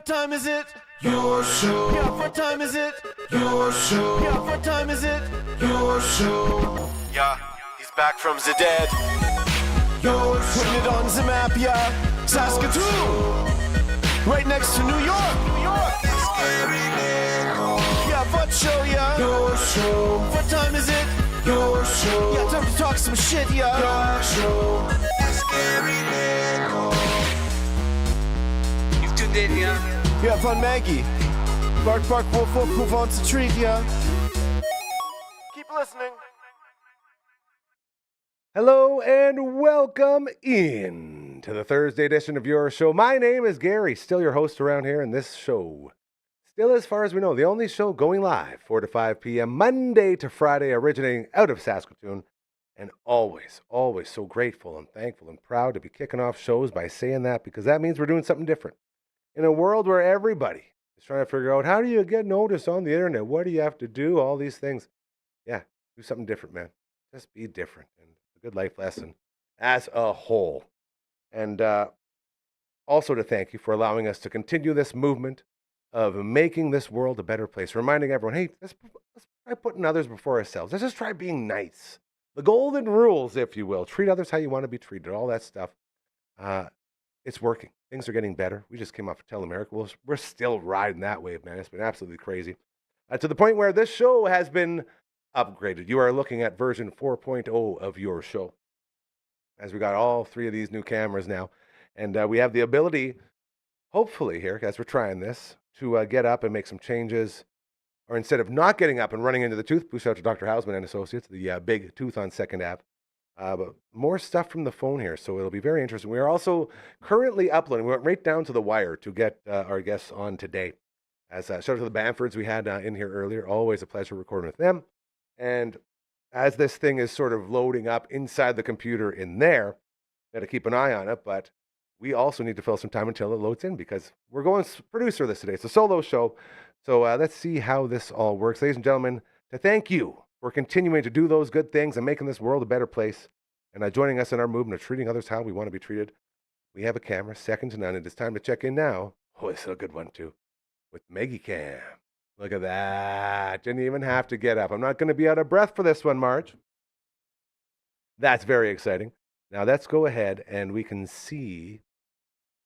What time is it? Your show. Yeah, what time is it? Your show. Yeah, what time is it? Your show. Yeah, he's back from the dead. Your show. Putting it on the map, yeah. Saskatoon. Right next to New York. New York. Yeah, what show, yeah. Your show. What time is it? Your show. Yeah, time to talk some shit, yeah. Your show. You've tuned in, yeah? Yeah, fun Maggie. Bark, bark, wolf, wolf, move on to treat, yeah. Keep listening. Hello and welcome in to the Thursday edition of Your Show. My name is Gary, still your host around here, and this show, still as far as we know, the only show going live 4 to 5 p.m. Monday to Friday, originating out of Saskatoon, and always, always so grateful and thankful and proud to be kicking off shows by saying that, because that means we're doing something different. In a world where everybody is trying to figure out, how do you get noticed on the internet? What do you have to do? All these things. Yeah, do something different, man. Just be different. And a good life lesson as a whole. And also to thank you for allowing us to continue this movement of making this world a better place. Reminding everyone, hey, let's try putting others before ourselves. Let's just try being nice. The golden rules, if you will. Treat others how you want to be treated. All that stuff. It's working. Things are getting better. We just came off of Telemerica. We're still riding that wave, man. It's been absolutely crazy. To the point where this show has been upgraded. You are looking at version 4.0 of Your Show. As we got all three of these new cameras now. And we have the ability, hopefully here, as we're trying this, to get up and make some changes. Or instead of not getting up and running into the tooth booth, shout out to Dr. Hausman and Associates, the big tooth on 2nd Ave. But more stuff from the phone here, so it'll be very interesting. We are also currently uploading. We went right down to the wire to get our guests on today. As shout out to the Bamfords we had in here earlier. Always a pleasure recording with them. And as this thing is sort of loading up inside the computer in there, got to keep an eye on it. But we also need to fill some time until it loads in, because we're going producer this today. It's a solo show. So let's see how this all works. Ladies and gentlemen, to thank you for continuing to do those good things and making this world a better place, and joining us in our movement of treating others how we want to be treated. We have a camera, second to none. It is time to check in now. Oh, it's a good one, too, with Maggie Cam. Look at that. Didn't even have to get up. I'm not going to be out of breath for this one, Marge. That's very exciting. Now, let's go ahead and we can see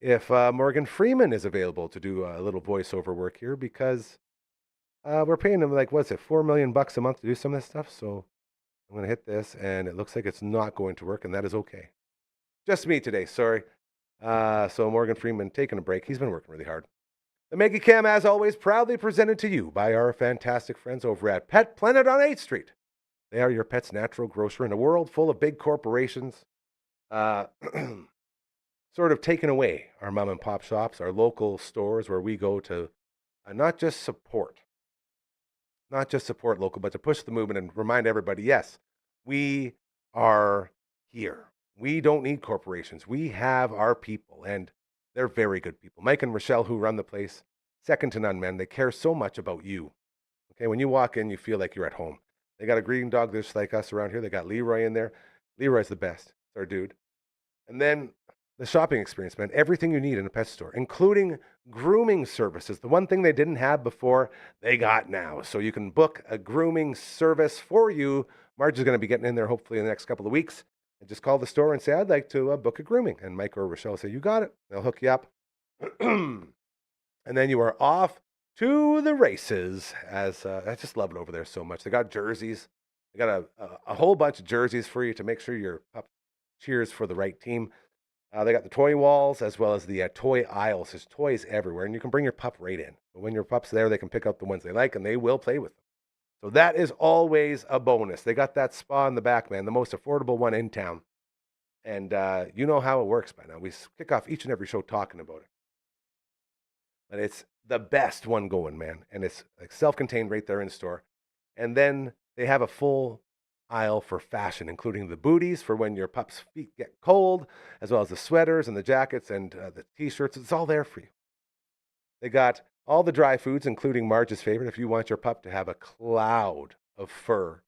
if Morgan Freeman is available to do a little voiceover work here, because we're paying him, like, what's it, $4 million a month to do some of this stuff. So I'm going to hit this, and it looks like it's not going to work, and that is okay. Just me today, sorry. So Morgan Freeman taking a break. He's been working really hard. The Maggie Cam, as always, proudly presented to you by our fantastic friends over at Pet Planet on 8th Street. They are your pet's natural grocer in a world full of big corporations. Sort of taking away our mom and pop shops, our local stores where we go to not just support local, but to push the movement and remind everybody, yes, we are here. We don't need corporations. We have our people, and they're very good people. Mike and Rochelle, who run the place, second to none, man. They care so much about you. Okay, when you walk in, you feel like you're at home. They got a greeting dog just like us around here. They got Leroy in there. Leroy's the best. It's our dude. And then the shopping experience, man. Everything you need in a pet store, including grooming services. The one thing they didn't have before, they got now. So you can book a grooming service for you. Marge is going to be getting in there hopefully in the next couple of weeks. And just call the store and say, I'd like to book a grooming. And Mike or Rochelle say, you got it. They'll hook you up. And then you are off to the races. As I just love it over there so much. They got jerseys. They got a whole bunch of jerseys for you to make sure your pup cheers for the right team. They got the toy walls as well as the toy aisles. There's toys everywhere, and you can bring your pup right in. But when your pup's there, they can pick out the ones they like, and they will play with them. So that is always a bonus. They got that spa in the back, man, the most affordable one in town. And you know how it works by now. We kick off each and every show talking about it. But it's the best one going, man. And it's like self-contained right there in store. And then they have a full aisle for fashion, including the booties for when your pup's feet get cold, as well as the sweaters and the jackets and the t-shirts. It's all there for you. They got all the dry foods, including Marge's favorite. If you want your pup to have a cloud of fur,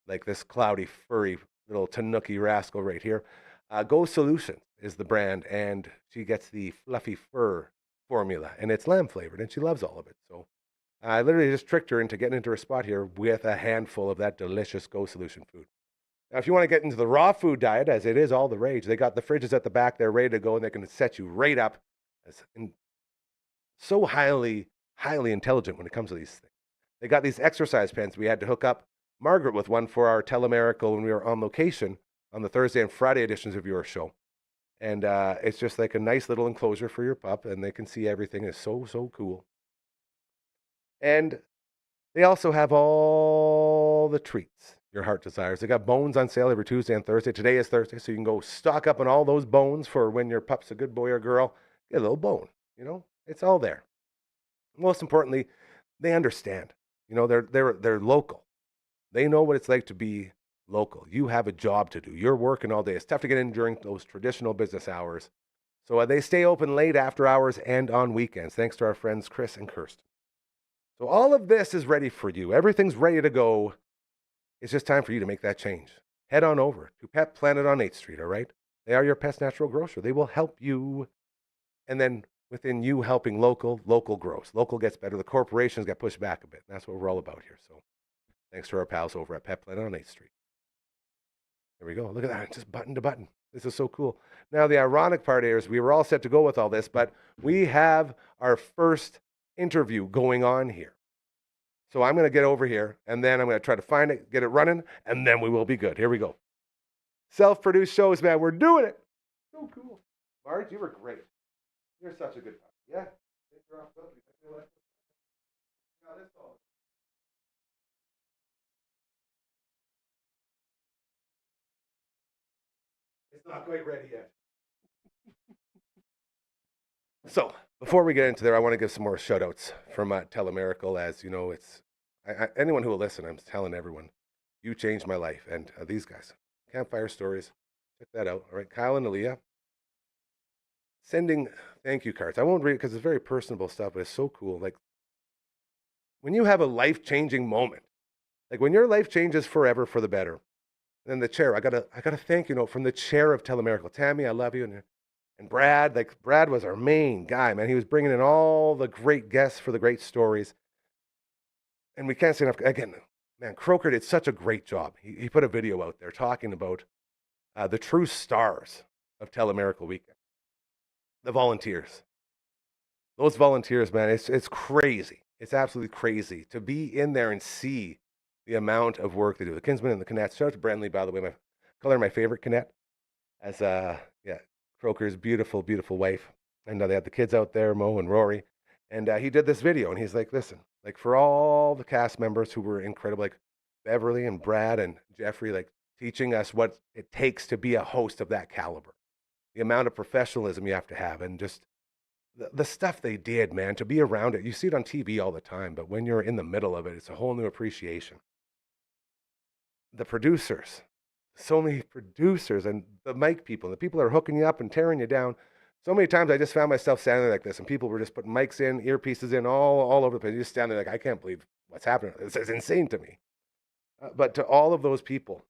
like this cloudy, furry little tanuki rascal right here, Go Solution is the brand, and she gets the fluffy fur formula, and it's lamb flavored, and she loves all of it. So I literally just tricked her into getting into her spot here with a handful of that delicious Go Solution food. Now, if you want to get into the raw food diet, as it is all the rage, they got the fridges at the back. They're ready to go, and they can set you right up. And so highly intelligent when it comes to these things. They got these exercise pens. We had to hook up Margaret with one for our telemiracle when we were on location on the Thursday and Friday editions of your show. And it's just like a nice little enclosure for your pup, and they can see everything. It's so cool. And they also have all the treats your heart desires. They got bones on sale every Tuesday and Thursday. Today is Thursday, so you can go stock up on all those bones for when your pup's a good boy or girl. Get a little bone, It's all there. Most importantly, they understand. They're local. They know what it's like to be local. You have a job to do. You're working all day. It's tough to get in during those traditional business hours. So they stay open late after hours and on weekends, thanks to our friends Chris and Kirsten. So all of this is ready for you. Everything's ready to go. It's just time for you to make that change. Head on over to Pet Planet on 8th Street, all right? They are your pet's natural grocer. They will help you. And then within you helping local grows. Local gets better. The corporations get pushed back a bit. That's what we're all about here. So thanks to our pals over at Pet Planet on 8th Street. There we go. Look at that. Just button to button. This is so cool. Now, the ironic part is we were all set to go with all this, but we have our first interview going on here. So I'm going to get over here, and then I'm going to try to find it, get it running, and then we will be good. Here we go. Self-produced shows, man. We're doing it. So cool. Marge, you were great. You're such a good guy. Yeah? It's not quite ready yet. So, before we get into there, I want to give some more shout-outs from Telemiracle. As you know, anyone who will listen, I'm telling everyone, you changed my life. And these guys, Campfire Stories, check that out. All right, Kyle and Aaliyah, sending thank you cards. I won't read it because it's very personable stuff, but it's so cool. Like, when you have a life-changing moment, like when your life changes forever for the better, then the chair, I gotta thank from the chair of Telemiracle. Tammy, I love you. And Brad, Brad was our main guy, man. He was bringing in all the great guests for the great stories. And we can't say enough. Again, man, Croker did such a great job. He put a video out there talking about the true stars of Telemiracle Weekend. The volunteers. Those volunteers, man, it's crazy. It's absolutely crazy to be in there and see the amount of work they do. The Kinsman and the Canettes. Shout out to Brentley, by the way, my favorite Canette. As Croker's beautiful wife. And they had the kids out there, Mo and Rory. And he did this video, and he's like, listen, like for all the cast members who were incredible, like Beverly and Brad and Jeffrey, like teaching us what it takes to be a host of that caliber, the amount of professionalism you have to have, and just the stuff they did, man, to be around it. You see it on TV all the time, but when you're in the middle of it, it's a whole new appreciation. The producers, so many producers, and the mic people, the people that are hooking you up and tearing you down. So many times I just found myself standing there like this, and people were just putting mics in, earpieces in, all over the place. You just stand there like, I can't believe what's happening. This is insane to me. But to all of those people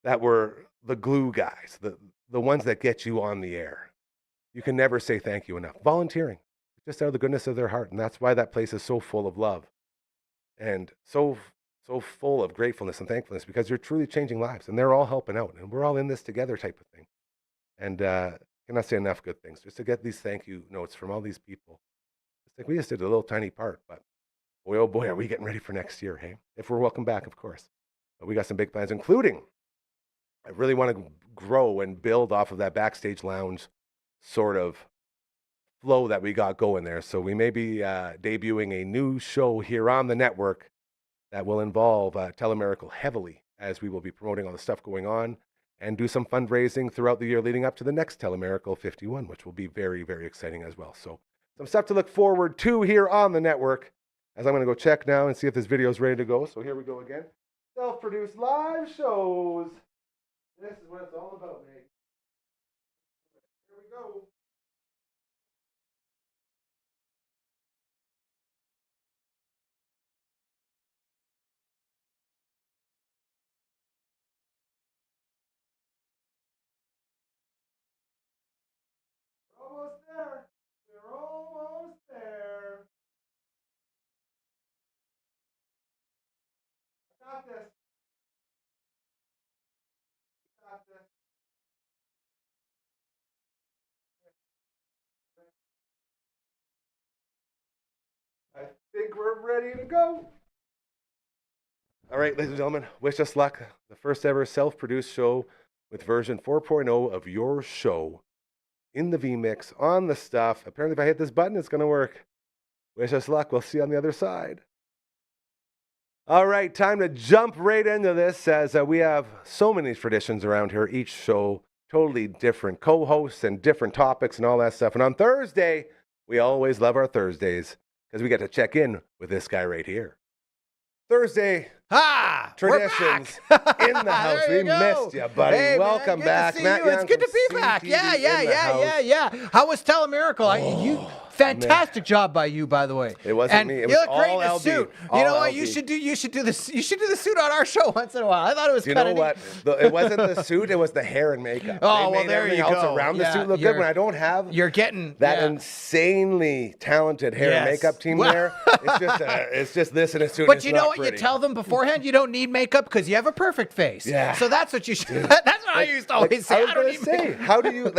that were the glue guys, the ones that get you on the air, you can never say thank you enough. Volunteering, just out of the goodness of their heart. And that's why that place is so full of love and so full of gratefulness and thankfulness, because you're truly changing lives, and they're all helping out, and we're all in this together type of thing. And cannot say enough good things. Just to get these thank you notes from all these people. It's like we just did a little tiny part, but boy, oh boy, are we getting ready for next year, hey? If we're welcome back, of course. But we got some big plans, including I really want to grow and build off of that backstage lounge sort of flow that we got going there. So we may be debuting a new show here on the network that will involve Telemiracle heavily, as we will be promoting all the stuff going on and do some fundraising throughout the year leading up to the next Telemiracle 51, which will be very, very exciting as well. So some stuff to look forward to here on the network, as I'm going to go check now and see if this video is ready to go. So here we go again. Self-produced live shows. This is what it's all about, mate. Here we go. Almost there. I think we're ready to go. All right, ladies and gentlemen, wish us luck. The first ever self-produced show with version 4.0 of your show in the VMix on the stuff. Apparently, if I hit this button, it's going to work. Wish us luck. We'll see you on the other side. All right, time to jump right into this as we have so many traditions around here. Each show, totally different co-hosts and different topics and all that stuff. And on Thursday, we always love our Thursdays because we get to check in with this guy right here. Thursday traditions in the house. We missed you, buddy. Hey, welcome man, back, to see Matt. you. It's good to be back. Yeah. How was Telemiracle? Fantastic job by you, by the way. It wasn't me. It was you look all great in a LB. suit. All You know what? LB. You should do this. You should do the suit on our show once in a while. I thought it was You kind know of what? It wasn't the suit. It was the hair and makeup. Oh, They well, made there everything you else go. around the Yeah, suit look good when I don't have You're getting that insanely talented hair and Yes. makeup team Well- there. It's just this in a suit. But It's you not know what? pretty. You tell them beforehand you don't need makeup because you have a perfect face. Yeah. So that's what you should. That's what I used to always say. I don't need makeup. How do you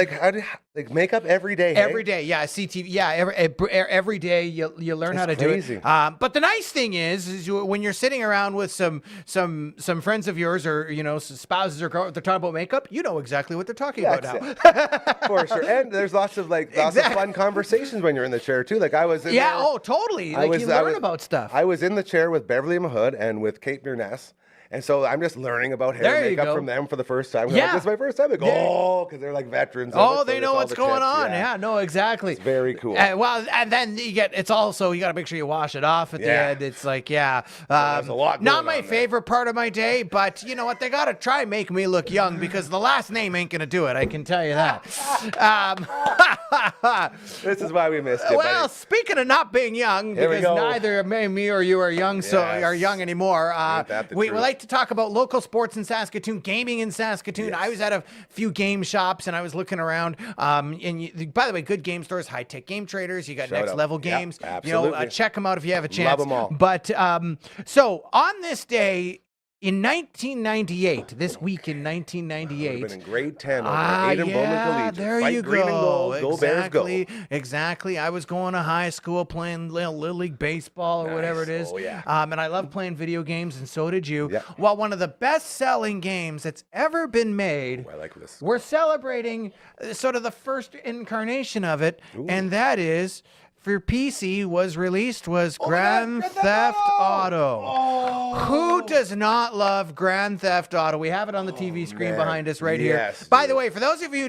makeup every day? Hey? Every day, yeah, CTV, yeah. Every day you learn how to crazy. do it. But the nice thing is when you're sitting around with some friends of yours or spouses or they're talking about makeup, you know exactly what they're talking about now. For sure. And there's lots of fun conversations when you're in the chair too. Like I was in Yeah, there, oh, totally. You learn about stuff. I was in the chair with Beverly Mahood and with Kate Burness. And so I'm just learning about hair There and you makeup go. from them for the first time. Yeah. Like, this is my first time. They go, because they're like veterans. of it, Oh, so they it's know all what's the going tips, on. Yeah, no, exactly. It's very cool. Well, and then you got to make sure you wash it off at the Yeah. end. It's like, there's a lot not going my on there. favorite part of my day, but you know what? They got to try and make me look young because the last name ain't going to do it. I can tell you that. This is why we missed it. Well, buddy. speaking of not being young, Here we because go. neither me or you are young, Yes. are young anymore. Ain't that the We truth? like to talk about local sports in Saskatoon, gaming in Saskatoon. Yes. I was at a few game shops and I was looking around. By the way, good game stores, High Tech Game Traders. You got Shout Next out. Level Yeah, Games. absolutely. Check them out if you have a chance. them all. But so on this day. In 1998, this week in Would have 1998, been in grade 10 over at Aiden Bowman Collegiate. there Fight you green and go. gold. Go Bears, go. Exactly. I was going to high school playing Little League Baseball or whatever it Nice. is. Oh, yeah. And I love playing video games, and so did you. Yeah. Well, one of the best-selling games that's ever been made. Oh, I like this. We're celebrating sort of the first incarnation of it, and that is for PC was Grand Theft Auto. Who does not love Grand Theft Auto? We have it on the TV screen man. behind us right Yes, here. By dude. the way, for those of you who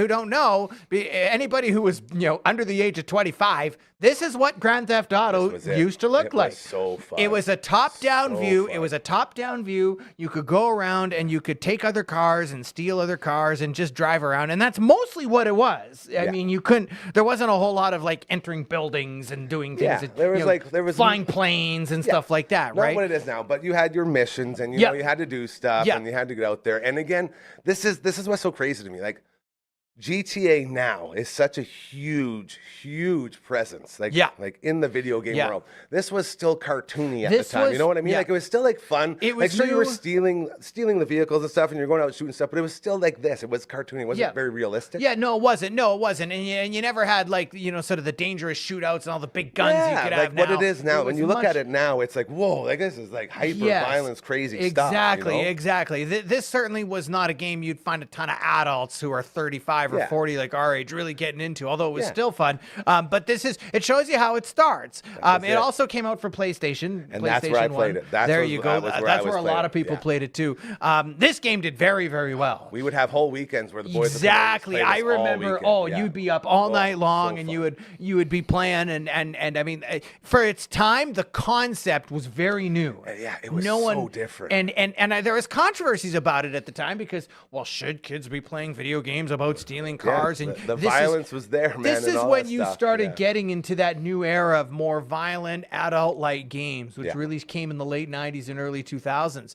don't know, anybody who was under the age of 25, this is what Grand Theft Auto This was it. used to look It like. was so fun. It was a top-down So view. fun. It was a top-down view. You could go around and you could take other cars and steal other cars and just drive around. And that's mostly what it was. I mean, there wasn't a whole lot of entering buildings and doing things. Yeah, that, there was flying planes and stuff like that, Not right? what it is now, but you had your missions and you Yeah. know you had to do stuff Yeah. and you had to get out there. And again, this is what's so crazy to me. Like GTA now is such a huge presence. Like in the video game world. This was still cartoony at the time. You know what I mean? Like it was still fun. It was sure you were new. stealing the vehicles and stuff and you're going out shooting stuff, but it was still like this. It was cartoony. It wasn't very realistic. Yeah, no, it wasn't. And you never had sort of the dangerous shootouts and all the big guns you could have now. What it is now. When was you look much- at it now, it's like, whoa, like this is like hyper violence, crazy stuff. Exactly. This certainly was not a game you'd find a ton of adults who are 35 or 40 like our age really getting into, although it was still fun. But it shows you how it starts. It also came out for PlayStation. And PlayStation that's where I 1. played it. There you go. That's where a lot of people played it too. This game did very, very well. We would have whole weekends where the boys Exactly. would play I this all remember. weekend. You'd be up all night long, so and fun. you would be playing, and I mean, for its time, the concept was very new. Yeah, it was so different. And there was controversies about it at the time because, well, should kids be playing video games about stealing stealing cars. Yeah, And the violence was there, man. This and is all when that you stuff. started getting into that new era of more violent, adult-like games, which Yeah. really came in the late 90s and early 2000s.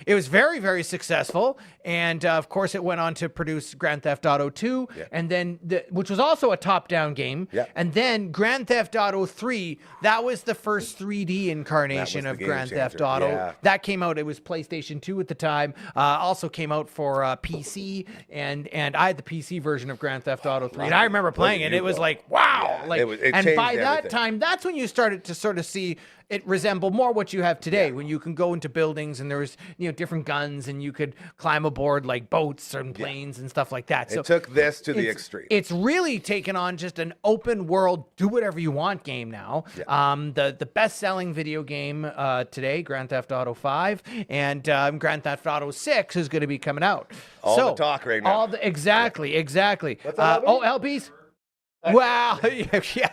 It was very, very successful. And, of course, it went on to produce Grand Theft Auto 2, and then which was also a top-down game. Yeah. And then Grand Theft Auto 3, that was the first 3D incarnation the of game Grand Theft changer. Auto. Yeah. That came out, it was PlayStation 2 at the time. Also came out for PC, and I had the PC version of Grand Theft Auto 3. And I remember playing it. It was like, wow. Yeah, like, it and changed by that everything. time, that's when you started to sort of see it resemble more what you have today, when you can go into buildings and there was, different guns and you could climb aboard like boats and planes and stuff like that. So It took this to the it's- extreme. It's really taken on just an open world, do whatever you want game now. The best-selling video game today, Grand Theft Auto 5, and Grand Theft Auto 6 is going to be coming out. All the talk right now. Exactly. What's that, LBs? Wow. Yeah.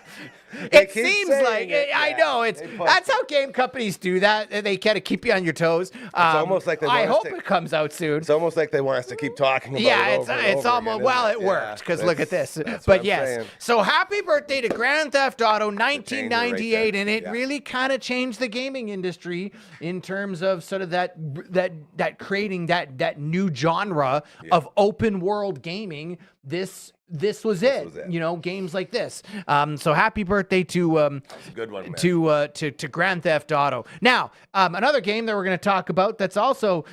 They It keep seems saying like it, I yeah. know They put- that's how game companies do that. They kind of keep you on your toes. It's almost like they I want us hope to- it comes out soon. It's almost like they want us to keep talking about Yeah, it it's over and it's over almost again, well, isn't it worked because look at this. That's But what I'm yes, saying. so happy birthday to Grand Theft Auto 1998, there. and it Yeah. really kind of changed the gaming industry in terms of sort of that creating that new genre of open world gaming. This was it. Games like this. So happy birthday to It's a good one, man. to Grand Theft Auto. Now, another game that we're going to talk about that's also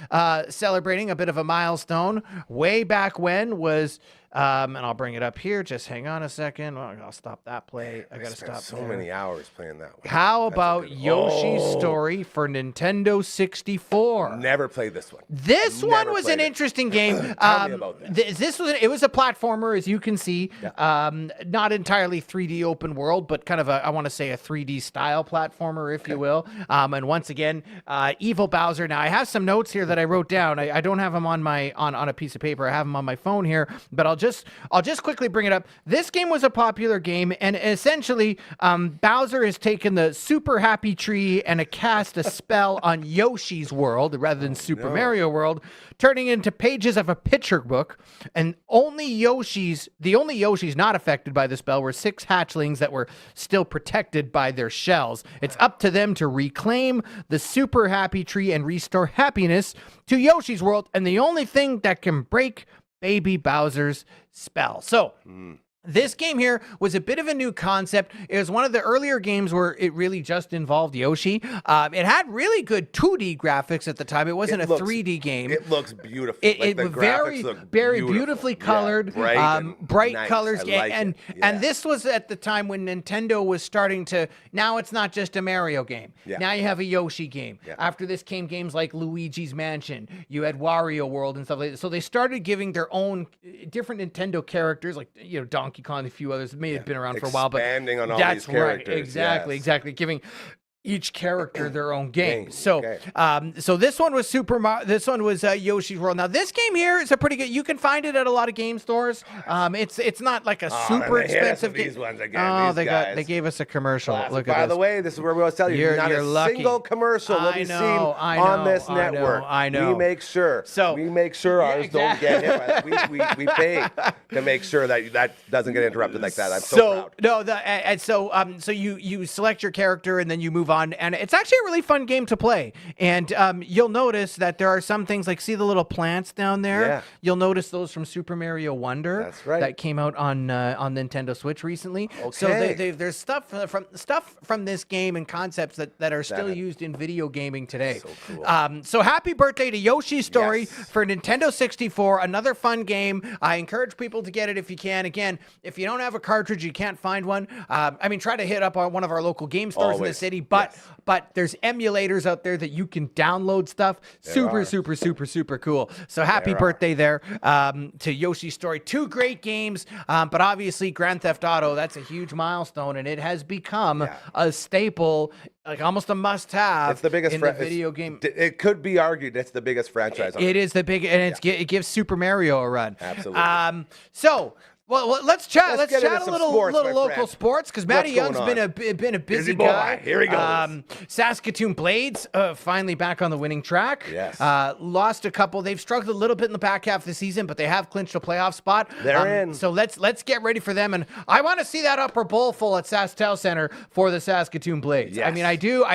celebrating a bit of a milestone way back when was, and I'll bring it up here. Just hang on a second. Well, I'll stop that play. I got to spent stop so there. many hours playing that one. How That's a about good- Yoshi's Oh, Story for Nintendo 64? Never played this one. This Never one was played an it. interesting game. Tell me about this. It was a platformer, as you can see. Not entirely 3D open world, but kind of I want to say a 3D style platformer, if you will. And once again, Evil Bowser. Now I have some notes here that I wrote down. I don't have them on on a piece of paper. I have them on my phone here, but I'll just quickly bring it up. This game was a popular game, and essentially, Bowser has taken the Super Happy Tree and cast a spell on Yoshi's World rather than Super Mario World, turning into pages of a picture book. And the only Yoshis not affected by the spell were 6 hatchlings that were still protected by their shells. It's up to them to reclaim the Super Happy Tree and restore happiness to Yoshi's World. And the only thing that can break Baby Bowser's spell. So, this game here was a bit of a new concept. It was one of the earlier games where it really just involved Yoshi. It had really good 2D graphics at the time. It wasn't a 3D game. It looks beautiful. It Like, the was very, graphics look very beautiful. beautifully Yeah, colored, bright nice. colors, I like and it. Yeah. this was at the time when Nintendo was starting to. Now it's not just a Mario game. Yeah. Now you have a Yoshi game. Yeah. After this came games like Luigi's Mansion. You had Wario World and stuff like that. So they started giving their own different Nintendo characters, like Donkey Kong and a few others. May have been around for a while, but Expanding on all that's these characters. right. Exactly, yes. exactly. Giving each character their own game. Game, So, okay. so this one was This one was Yoshi's World. Now, this game here is a pretty good. You can find it at a lot of game stores. It's not like a super and they hit us expensive with game. these ones again, Oh, these they guys. gave us a commercial. Classic. Look at By this. the way, this is where we always tell you, You're not a lucky. single commercial will I be know, seen I on know, this I know, network. I know. We make sure. So- we make sure Yeah, ours don't get hit. By that. We pay to make sure that doesn't get interrupted like that. I'm so proud. So you select your character and then you move on, and it's actually a really fun game to play. And you'll notice that there are some things like, see the little plants down there? Yeah. You'll notice those from Super Mario Wonder. That's right. That came out on Nintendo Switch recently. So Okay. there's stuff from this game and concepts that are still used in video gaming today. So cool. So happy birthday to Yoshi's Story Yes. for Nintendo 64. Another fun game. I encourage people to get it if you can. Again, if you don't have a cartridge, you can't find one. Try to hit up on one of our local game stores in the Always. city. But there's emulators out there that you can download stuff. Super cool. So happy There are. birthday there to Yoshi's Story. 2 great games, but obviously Grand Theft Auto, that's a huge milestone, and it has become a staple, like almost a must-have. It's the biggest in the video game. It could be argued it's the biggest franchise. It is the big, and it gives Super Mario a run. Absolutely. So Well, let's chat. Let's get chat into a some little sports, my local friend. sports because Matty What's Young's going been a busy boy. guy. Here he goes. Saskatoon Blades finally back on the winning track. Yes. Lost a couple. They've struggled a little bit in the back half of the season, but they have clinched a playoff spot. They're in. So let's get ready for them. And I want to see that upper bowl full at SaskTel Center for the Saskatoon Blades. Yes. I mean, I do.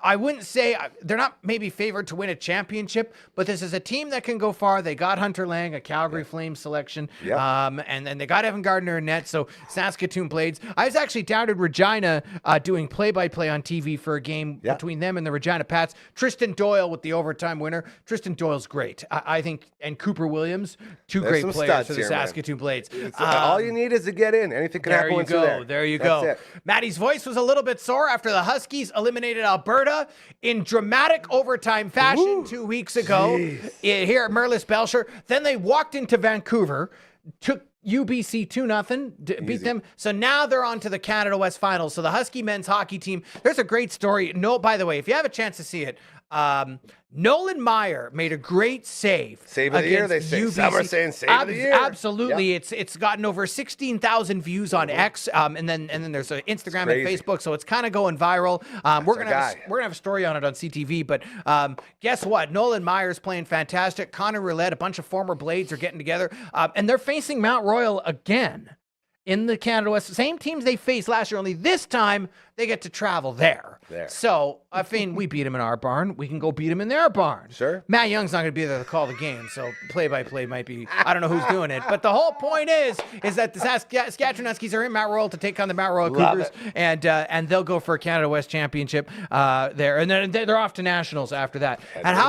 I wouldn't say they're not maybe favored to win a championship, but this is a team that can go far. They got Hunter Lang, a Calgary Flames selection, and then they got Evan Gardner in net. So Saskatoon Blades. I was actually down in Regina doing play-by-play on TV for a game between them and the Regina Pats. Tristan Doyle with the overtime winner. Tristan Doyle's great, I think, and Cooper Williams, two There's great some players for the studs here, Saskatoon Blades. All you need is to get in. Anything can happen once you're there. There you That's go. it. Matty's voice was a little bit sore after the Huskies eliminated Alberta in dramatic overtime fashion 2 weeks ago here at Merlis Belcher. Then they walked into Vancouver, took UBC 2-0, beat them. So now they're on to the Canada West Finals. So the Husky men's hockey team, there's a great story. No, by the way, if you have a chance to see it, Nolan Meyer made a great save. Save of the year, they say. UBC. Some are saying save of the year. Absolutely. It's gotten over 16,000 views on X, and then there's Instagram and Facebook, so it's kind of going viral. We're gonna have a story on it on CTV. But guess what? Nolan Meyer's playing fantastic. Connor Roulette, a bunch of former Blades are getting together, and they're facing Mount Royal again in the Canada West. Same teams they faced last year, only this time they get to travel there. So, I mean, we beat them in our barn. We can go beat them in their barn. Sure. Matt Young's not going to be there to call the game, so play-by-play might be, I don't know who's doing it. But the whole point is that the Saskatchewan Huskies are in Mount Royal to take on the Mount Royal Cougars, and they'll go for a Canada West Championship there. And then they're off to Nationals after that. And how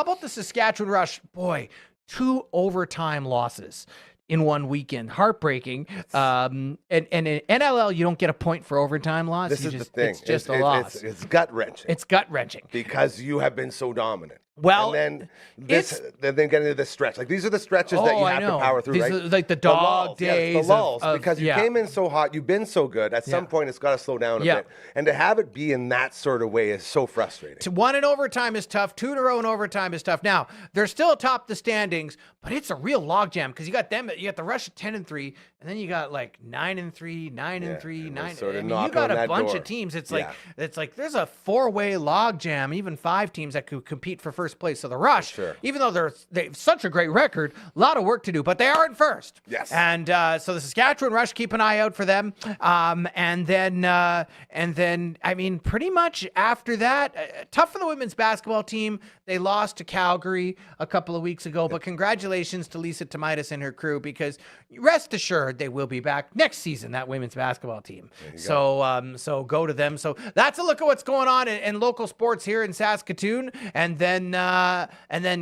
about the Saskatchewan Rush? Boy, 2 overtime losses in one weekend. Heartbreaking. And in NLL, you don't get a point for overtime loss. This is the thing. It's just a loss. It's gut-wrenching. It's gut-wrenching. Because you have been so dominant. Well, and then getting into this stretch. Like, these are the stretches that you have to power through, these right? are like the dog days. The lulls, because you came in so hot, you've been so good. At some point, it's got to slow down a bit. And to have it be in that sort of way is so frustrating. 1 in overtime is tough. 2 in a row in overtime is tough. Now, they're still atop the standings, but it's a real logjam because you got them. You got the Rush at 10-3, and then you got like 9-3, 9-3, 9. Sort of I mean, you got a bunch of teams. It's like there's a 4-way logjam, even 5 teams that could compete for first place. So the Rush, even though they've such a great record, a lot of work to do, but they are in first. Yes. And so the Saskatchewan Rush, keep an eye out for them. And then I mean, pretty much after that, tough for the women's basketball team. They lost to Calgary a couple of weeks ago, but congratulations to Lisa Tomaitis and her crew, because rest assured they will be back next season, that women's basketball team. So go to them. So that's a look at what's going on in local sports here in Saskatoon. And then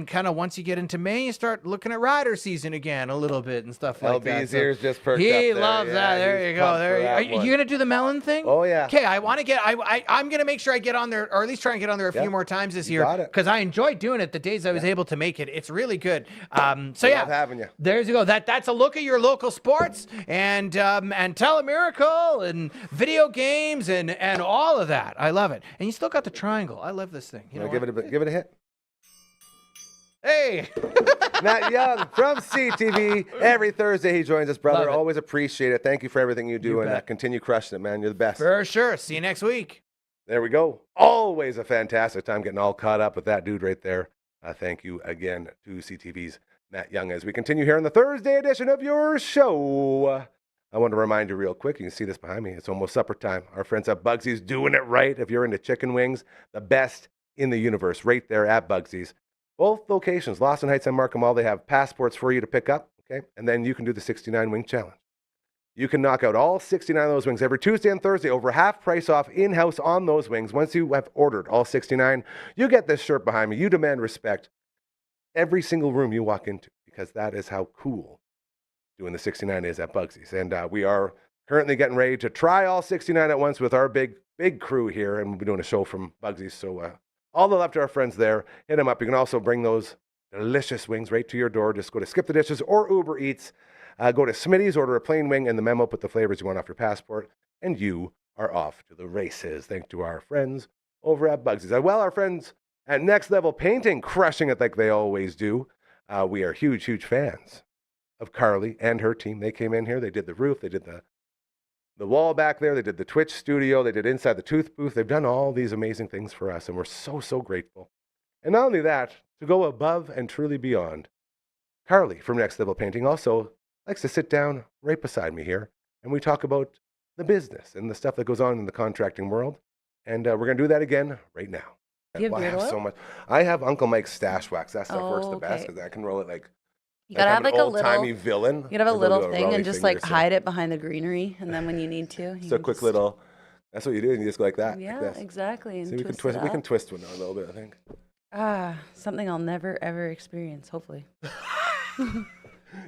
kind of once you get into May, you start looking at rider season again a little bit and stuff like that. LB's ears just perked up He there. loves that. There you go. Are you going to do the melon thing? Oh, yeah. Okay, I'm going to make sure I get on there, or at least try and get on there a few more times this year, because I enjoyed doing it the days I was able to make it. It's really good. Love having you. There you go. That's a look at your local sports and Telemiracle and video games and all of that. I love it. And you still got the triangle. I love this thing. You know, give it a hit. Hey, Matt Young from CTV. Every Thursday he joins us, brother. Always appreciate it. Thank you for everything you do, and continue crushing it, man. You're the best. For sure. See you next week. There we go. Always a fantastic time getting all caught up with that dude right there. Thank you again to CTV's Matt Young as we continue here on the Thursday edition of your show. I want to remind you real quick, you can see this behind me. It's almost supper time. Our friends at Bugsy's doing it right. If you're into chicken wings, the best in the universe right there at Bugsy's. Both locations, Lawson Heights and Markham Mall, they have passports for you to pick up, okay? And then you can do the 69 wing challenge. You can knock out all 69 of those wings every Tuesday and Thursday, over half price off in-house on those wings. Once you have ordered all 69, you get this shirt behind me. You demand respect every single room you walk into, because that is how cool doing the 69 is at Bugsy's. And we are currently getting ready to try all 69 at once with our big crew here, and we'll be doing a show from Bugsy's. So all the love to our friends there. Hit them up. You can also bring those delicious wings right to your door. Just go to Skip the Dishes or Uber Eats. Go to Smitty's, order a plain wing and the memo, put the flavors you want off your passport, and you are off to the races. Thanks to our friends over at Bugsy's. Well, our friends at Next Level Painting, crushing it like they always do. We are huge fans of Carly and her team. They came in here, they did the roof, they did the wall back there, they did the Twitch studio, they did inside the tooth booth. They've done all these amazing things for us, and we're so, so grateful. And not only that, to go above and truly beyond, Carly from Next Level Painting also likes to sit down right beside me here, and we talk about the business and the stuff that goes on in the contracting world. And we're going to do that again right now. You have I have beard oil? so much. I have Uncle Mike's stash wax. That stuff works the Oh, best okay. because I can roll it like You gotta have I'm an like a old-timey little villain. You gotta have a I'll little do thing Rolly and just finger, like so- hide it behind the greenery, and then when you need to, you Just a can quick just- little. That's what you do, and you just go like that. Yeah, like this. exactly. And See, we can twist twist. it We can up. twist one now a little bit. I think. Something I'll never ever experience. Hopefully.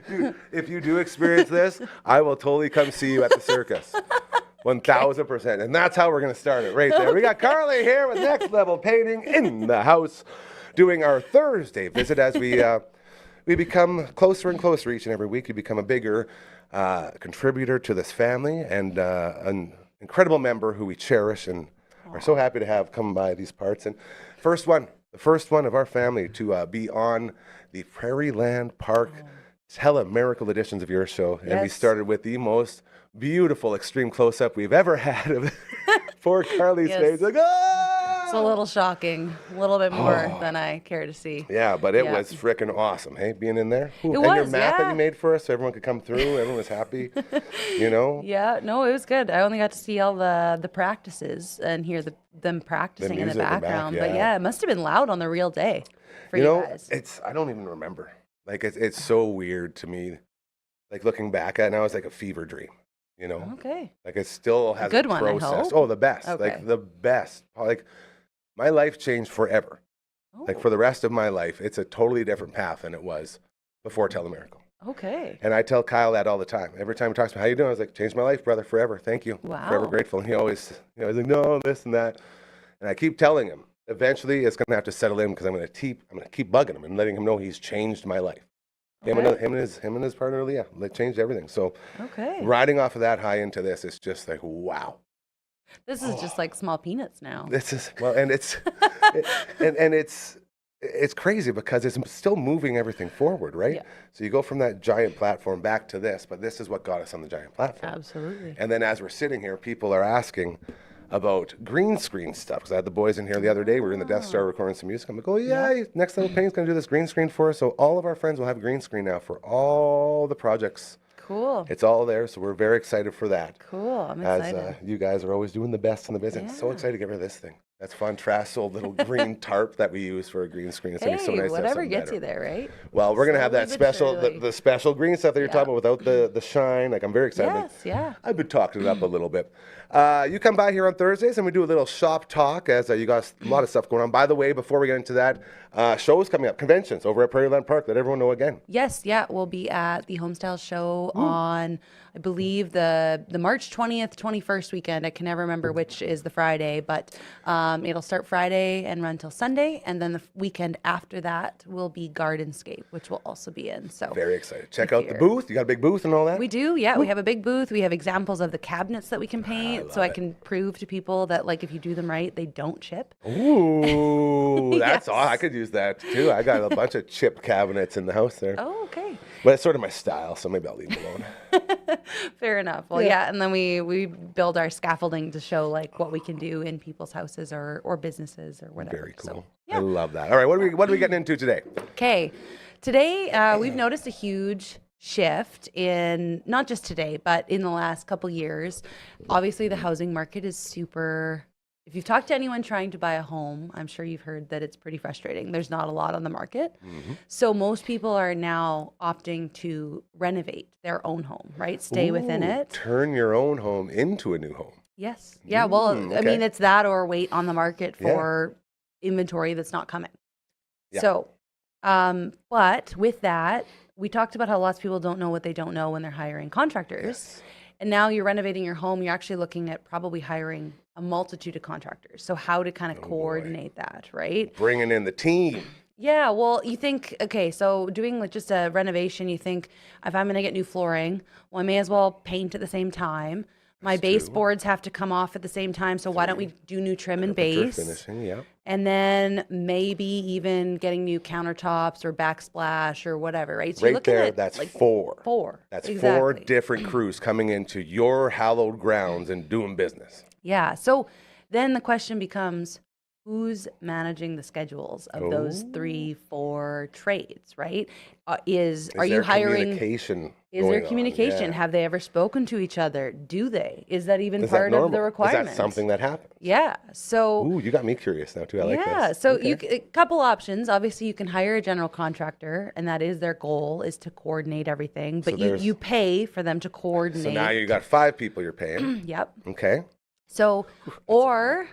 Dude, if you do experience this, I will totally come see you at the circus. 1000%. And that's how we're going to start it right there. We got Carly here with Next Level Painting in the house doing our Thursday visit as we become closer and closer each and every week. You become a bigger contributor to this family and an incredible member who we cherish and are so happy to have come by these parts. And the first one of our family to be on the Prairie Land Park Tele-Miracle editions of your show. And we Yes. started with the most beautiful extreme close-up we've ever had of poor Carly's Yes. face. Like, ah! It's a little shocking, a little bit more than I care to see. Yeah, but it Yeah. was freaking awesome, hey, being in there. Ooh, It and your was, map that yeah. you made for us so everyone could come through, everyone was happy, you know? Yeah, no, it was good. I only got to see all the practices and hear them practicing in the music in the back, background. yeah. But yeah, it must have been loud on the real day for you, You know, guys. I don't even remember. Like, it's so weird to me. Like, looking back at it now, it's like a fever dream, you know? Okay. Like, it still has good a one, I process. hope. Oh, the best. Okay. Like, the best. Like, my life changed forever. Like, for the rest of my life, it's a totally different path than it was before Telemiracle. Okay. And I tell Kyle that all the time. Every time he talks to me, how you doing? I was like, changed my life, brother, forever. Thank you. Forever Wow. grateful. And he always, he's like, no, this and that. And I keep telling him, eventually it's going to have to settle in because I'm going to keep bugging him and letting him know he's changed my life. Him and his partner, Leah, they changed everything. So Okay. riding off of that high into this, it's just like, wow. This is just like small peanuts now. This is, well, and it's, and it's crazy because it's still moving everything forward, right? Yeah. So you go from that giant platform back to this, but this is what got us on the giant platform. Absolutely. And then as we're sitting here, people are asking about green screen stuff. Because I had the boys in here the other day. We were in the Death Star recording some music. I'm like, oh, yeah, Next Level Paint's going to do this green screen for us. So all of our friends will have green screen now for all the projects. Cool. It's all there. So we're very excited for that. Cool. I'm As excited. you guys are always doing the best in the business. So Yeah. excited to get rid of this thing. That's fun. Trash old little green tarp that we use for a green screen. It's going to be so nice to have whatever something gets better. you there, right? Well, we're going to have that Slowly but special, surely. the special green stuff that you're Yeah. talking about without the shine. Like, I'm very excited. Yes, yeah. I've been talking it up a little bit. You come by here on Thursdays and we do a little shop talk as you got a lot of stuff going on. By the way, before we get into that, shows coming up, conventions over at Prairie Land Park. Let everyone know again. Yes, yeah, we'll be at the Homestyle Show on, I believe, the March 20th, 21st weekend. I can never remember which is the Friday, but it'll start Friday and run till Sunday, and then the weekend after that will be Gardenscape, which we'll also be in. So Very excited. Check if out the you're- booth. You got a big booth and all that? We do, yeah. We have a big booth. We have examples of the cabinets that we can paint, so I can prove to people that, like, if you do them right, they don't chip. Ooh, that's Yes. all. I could use that too. I got a bunch of chip cabinets in the house there. Oh, okay. But it's sort of my style, so maybe I'll leave it alone. Fair enough. Well, yeah, and then we build our scaffolding to show like what we can do in people's houses or businesses or whatever. Very cool. So, I love that. All right, what are we getting into today? okay. Today, we've noticed a huge shift in not just today, but in the last couple years. Obviously, the housing market is super. If you've talked to anyone trying to buy a home, I'm sure you've heard that it's pretty frustrating. There's not a lot on the market. So most people are now opting to renovate their own home, right? Stay within Ooh, it. Turn your own home into a new home. Yes. Yeah. Well, I okay. mean, it's that or wait on the market Yeah. for inventory that's not coming. Yeah. So, but with that, we talked about how lots of people don't know what they don't know when they're hiring contractors. Yes. And now you're renovating your home, you're actually looking at probably hiring a multitude of contractors. So, how to kind of coordinate that, right? Bringing in the team. Yeah, well, you think, okay, so doing like just a renovation, you think if I'm going to get new flooring, well, I may as well paint at the same time. My baseboards have to come off at the same time, so why don't we do new trim and Temperature base? finishing, yeah. And then maybe even getting new countertops or backsplash or whatever, right? So you're Right looking there, at that's like 4. That's 4 exactly. different crews coming into your hallowed grounds and doing business. Yeah. So then the question becomes, who's managing the schedules of those 3, 4 trades, right? Are you there hiring? communication Is there going on? communication? Yeah. Have they ever spoken to each other? Do they? Is that even Is that part of the normal? requirement? Is that something that happens? Yeah. So Ooh, you got me curious now too. I like this. yeah. So Okay. a couple options. Obviously, you can hire a general contractor, and that is their goal, is to coordinate everything. But you pay for them to coordinate. So now you got 5 people you're paying. Yep. Okay. So, or,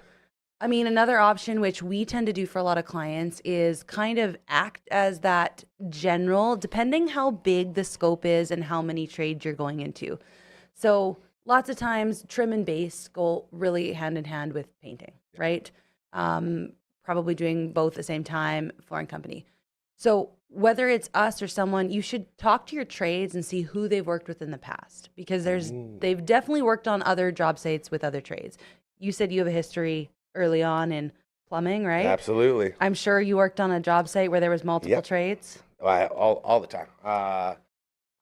I mean, another option, which we tend to do for a lot of clients, is kind of act as that general, depending how big the scope is and how many trades you're going into. So, lots of times, trim and base go really hand in hand with painting, right? Probably doing both at the same time, flooring company. So, whether it's us or someone, you should talk to your trades and see who they've worked with in the past, because they've definitely worked on other job sites with other trades. You said you have a history early on in plumbing, right? Absolutely. I'm sure you worked on a job site where there was multiple trades. All the time.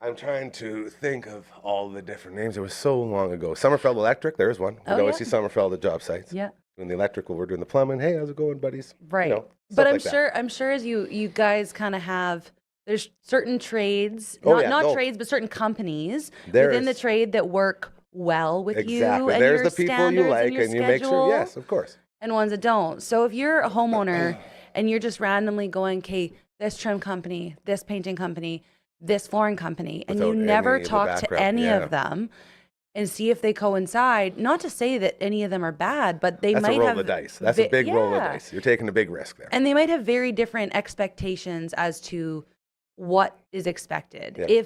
I'm trying to think of all the different names. It was so long ago. Summerfeld Electric, there's one. We'd always see Summerfeld at job sites. Yeah. Doing the electrical, we're doing the plumbing. Hey, how's it going, buddies? Right. You know, But stuff I'm sure as you guys kind of have, there's certain trades, trades, but certain companies within the trade that work well with you and There's your the people standards you like, and you make sure. Yes, of course. and ones that don't. So if you're a homeowner and you're just randomly going, okay, this trim company, this painting company, this flooring company, and you Without never any of the talk to background, any yeah. of them and see if they coincide, not to say that any of them are bad, but they That's might a roll have of the dice. That's a big roll of dice. You're taking a big risk there. and they might have very different expectations as to what is expected. Yeah.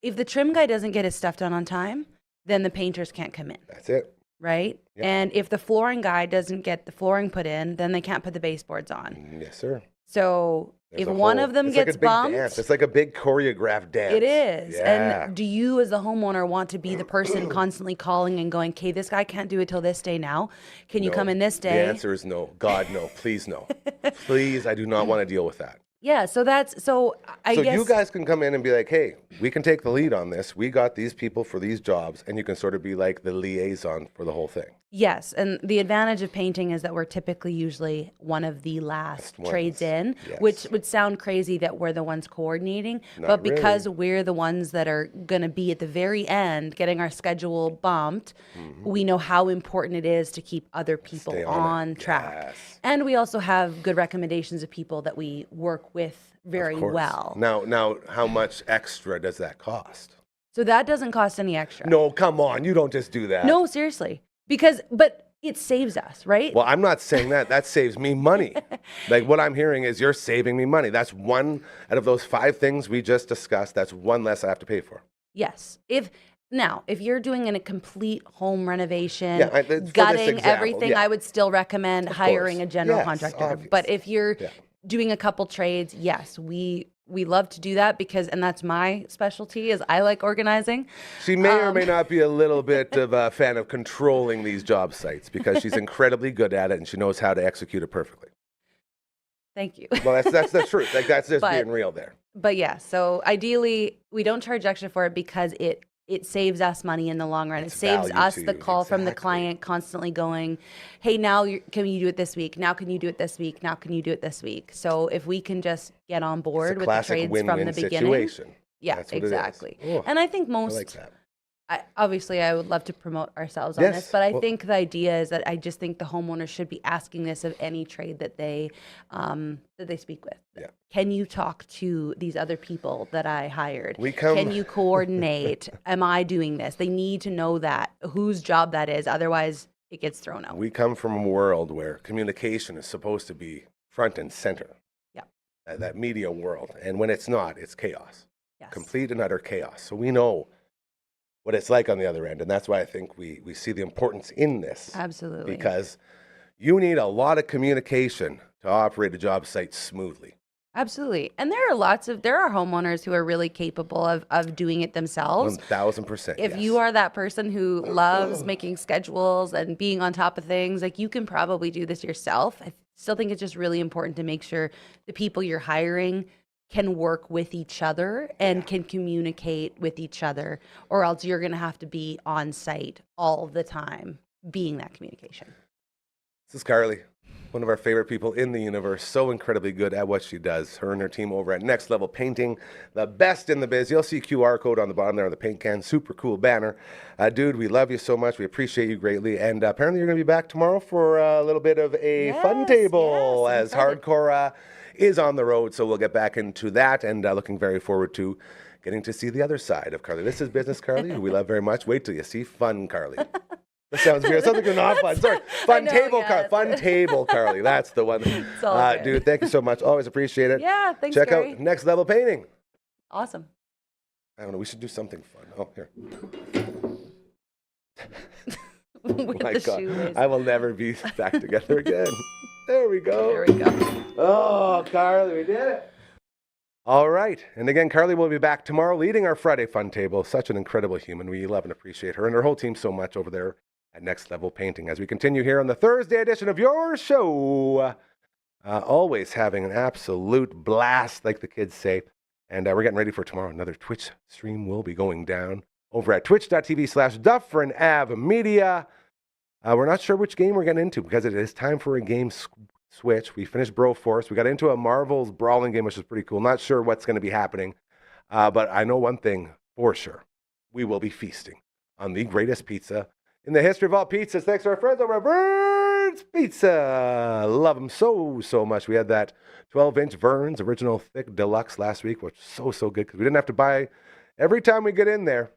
If the trim guy doesn't get his stuff done on time, then the painters can't come in. That's it. Right? Yep. And if the flooring guy doesn't get the flooring put in, then they can't put the baseboards on. Yes, sir. So There's if a one whole- of them it's like gets a big bumped, dance. It's like a big choreographed dance. it is. Yeah. And do you as the homeowner want to be the person constantly calling and going, okay, this guy can't do it till this day now. Can you No. come in this day? The answer is no. God, no. Please, no. Please, I do not want to deal with that. Yeah, so I So guess you guys can come in and be like, hey, we can take the lead on this. We got these people for these jobs. And you can sort of be like the liaison for the whole thing. yes, and the advantage of painting is that we're typically usually one of the last ones. trades in, Yes. which would sound crazy that we're the ones coordinating, Not but because we're the ones that are going to be at the very end getting our schedule bumped, we know how important it is to keep other people Mm-hmm. Stay on on it. track. Yes. And we also have good recommendations of people that we work with very Of course. well. Now, how much extra does that cost? So that doesn't cost any extra. No, come on. You don't just do that. No, seriously. But it saves us, right? Well, I'm not saying that. That saves me money. Like what I'm hearing is you're saving me money. That's one out of those 5 things we just discussed. That's one less I have to pay for. Yes. If you're doing a complete home renovation, Yeah, for this gutting example, everything, yeah. I would still recommend hiring a general Yes, contractor. obvious. But if you're Yeah. doing a couple trades, yes, we love to do that and that's my specialty is I like organizing. She may or may not be a little bit of a fan of controlling these job sites because she's incredibly good at it and she knows how to execute it perfectly. Thank you. Well, that's the truth. Like that's just But- being real there. But yeah, so ideally we don't charge extra for it because it saves us money in the long run. It's it saves value us to the you, call from the exactly. client constantly going, hey, now can you do it this week? Now can you do it this week? Now can you do it this week? So if we can just get on board It's a with the classic trades from win-win the beginning. situation. Yeah, That's what it is. exactly. Oh, And I think I most, like that. obviously I would love to promote ourselves on Yes, this, but I well- think the idea is that I just think the homeowner should be asking this of any trade that they speak with. Yeah. Can you talk to these other people that I hired? We come- Can you coordinate? Am I doing this? They need to know that whose job that is. Otherwise, it gets thrown out. We come from a world where communication is supposed to be front and center. Yeah. That media world. And when it's not, it's chaos. Yes. Complete and utter chaos. So we know what it's like on the other end. And that's why I think we see the importance in this. Absolutely. Because you need a lot of communication to operate a job site smoothly. Absolutely. And there are homeowners who are really capable of doing it themselves. 1000%. If yes. you are that person who loves making schedules and being on top of things, like you can probably do this yourself. still think it's just really important to make sure the people you're hiring can work with each other and can communicate with each other, or else you're going to have to be on site all the time being that communication. This is Carly, one of our favorite people in the universe, so incredibly good at what she does. Her and her team over at Next Level Painting, the best in the biz. You'll see QR code on the bottom there on the paint can. Super cool banner. Dude, we love you so much. We appreciate you greatly. And apparently you're going to be back tomorrow for a little bit of a fun table as Hardcore is on the road. So we'll get back into that and looking very forward to getting to see the other side of Carly. This is Business Carly, who we love very much. Wait till you see Fun Carly. That sounds weird. Something not fun. Sorry. Fun table, Carly. That's the one. Dude, thank you so much. Always appreciate it. Yeah, thanks, Check Gary. out Next Level Painting. Awesome. I don't know. We should do something fun. Oh, here. With My the God. shoelace. I will never be back together again. There we go. There we go. Oh, Carly, we did it. All right. And again, Carly will be back tomorrow leading our Friday Fun Table. Such an incredible human. We love and appreciate her and her whole team so much over there at Next Level Painting. As we continue here on the Thursday edition of your show, always having an absolute blast, like the kids say. And we're getting ready for tomorrow. Another Twitch stream will be going down over at twitch.tv/Dufferin Ave Media. We're not sure which game we're getting into because it is time for a game switch. We finished Broforce. We got into a Marvel's brawling game, which is pretty cool. Not sure what's going to be happening, but I know one thing for sure. We will be feasting on the greatest pizza in the history of all pizzas. Thanks to our friends over at Vern's Pizza. Love them so, so much. We had that 12-inch Vern's Original Thick Deluxe last week, which was so good because we didn't have to buy every time we get in there.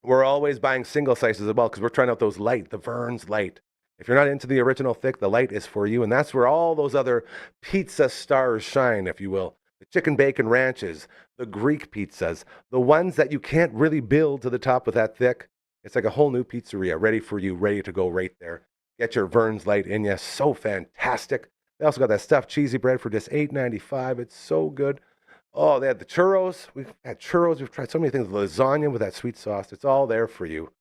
We're always buying single slices as well because we're trying out those light, the Vern's Light. If you're not into the original thick, the light is for you. And that's where all those other pizza stars shine, if you will. The chicken bacon ranches, the Greek pizzas, the ones that you can't really build to the top with that thick. It's like a whole new pizzeria ready for you, ready to go right there. Get your Vern's Light in you. So fantastic. They also got that stuffed cheesy bread for just $8.95. It's so good. Oh, they had the churros. We've had churros. We've tried so many things. Lasagna with that sweet sauce. It's all there for you.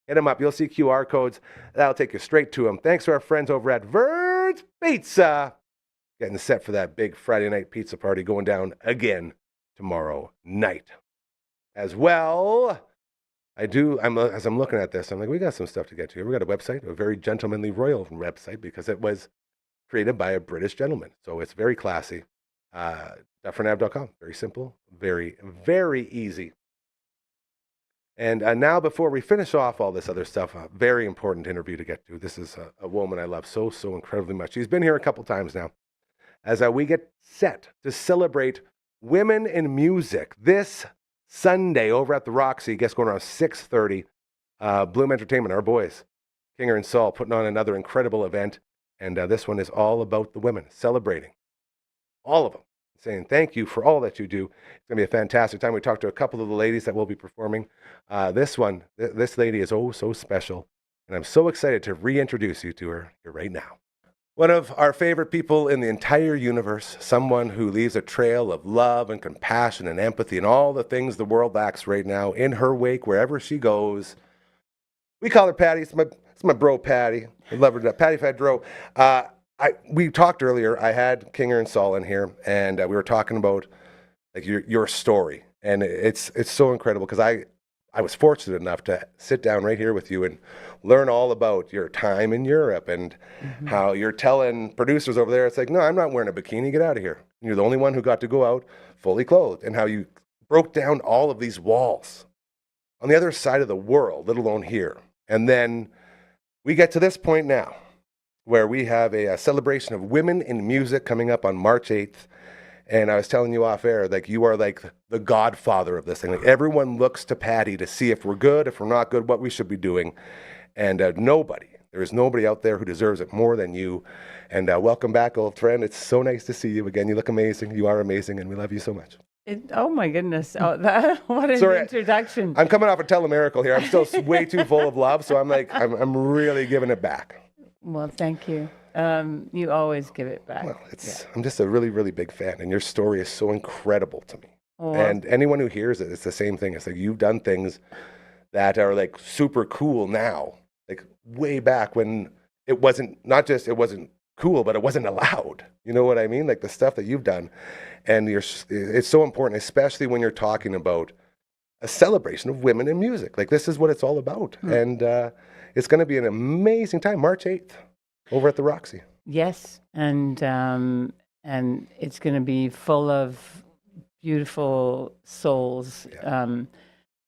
Hit them up. You'll see QR codes. That'll take you straight to them. Thanks to our friends over at Vern's Pizza. Getting set for that big Friday night pizza party going down again tomorrow night. As well, as I'm looking at this, I'm like, we got some stuff to get to. We got a website, a very gentlemanly royal website, because it was created by a British gentleman. So it's very classy. Dufferinav.com. Very simple. Very, very easy. And now, before we finish off all this other stuff, a very important interview to get to. This is a woman I love so, so incredibly much. She's been here a couple times now. As we get set to celebrate women in music this Sunday over at the Roxy, guess going around 6:30. Bloom Entertainment, our boys, Kinger and Saul, putting on another incredible event. And this one is all about the women, celebrating all of them, saying thank you for all that you do. It's going to be a fantastic time. We talked to a couple of the ladies that will be performing. This lady is oh so special, and I'm so excited to reintroduce you to her here right now. One of our favorite people in the entire universe, someone who leaves a trail of love and compassion and empathy and all the things the world lacks right now in her wake wherever she goes. We call her Patty. It's my bro, Patty. I love her. Patty Fadro. We talked earlier. I had Kinger and Saul in here, and we were talking about like your story, and it's so incredible because I was fortunate enough to sit down right here with you and learn all about your time in Europe and how you're telling producers over there, it's like, no, I'm not wearing a bikini. Get out of here. And you're the only one who got to go out fully clothed, and how you broke down all of these walls on the other side of the world, let alone here. And then we get to this point now, where we have a celebration of women in music coming up on March 8th. And I was telling you off air, like, you are like the godfather of this thing. Like, everyone looks to Patty to see if we're good, if we're not good, what we should be doing. And there is nobody out there who deserves it more than you. And welcome back, old friend. It's so nice to see you again. You look amazing. You are amazing, and we love you so much. Oh my goodness! What an introduction! I'm coming off a telemiracle here. I'm still way too full of love, so I'm like, I'm really giving it back. Well, thank you. You always give it back. Well, I'm just a really, really big fan, and your story is so incredible to me. Oh. And anyone who hears it, it's the same thing. It's like you've done things that are like super cool now, like way back when it wasn't cool, but it wasn't allowed. You know what I mean? Like the stuff that you've done. And it's so important, especially when you're talking about a celebration of women in music. Like this is what it's all about. And it's going to be an amazing time, March 8th, over at the Roxy. Yes, and it's going to be full of beautiful souls,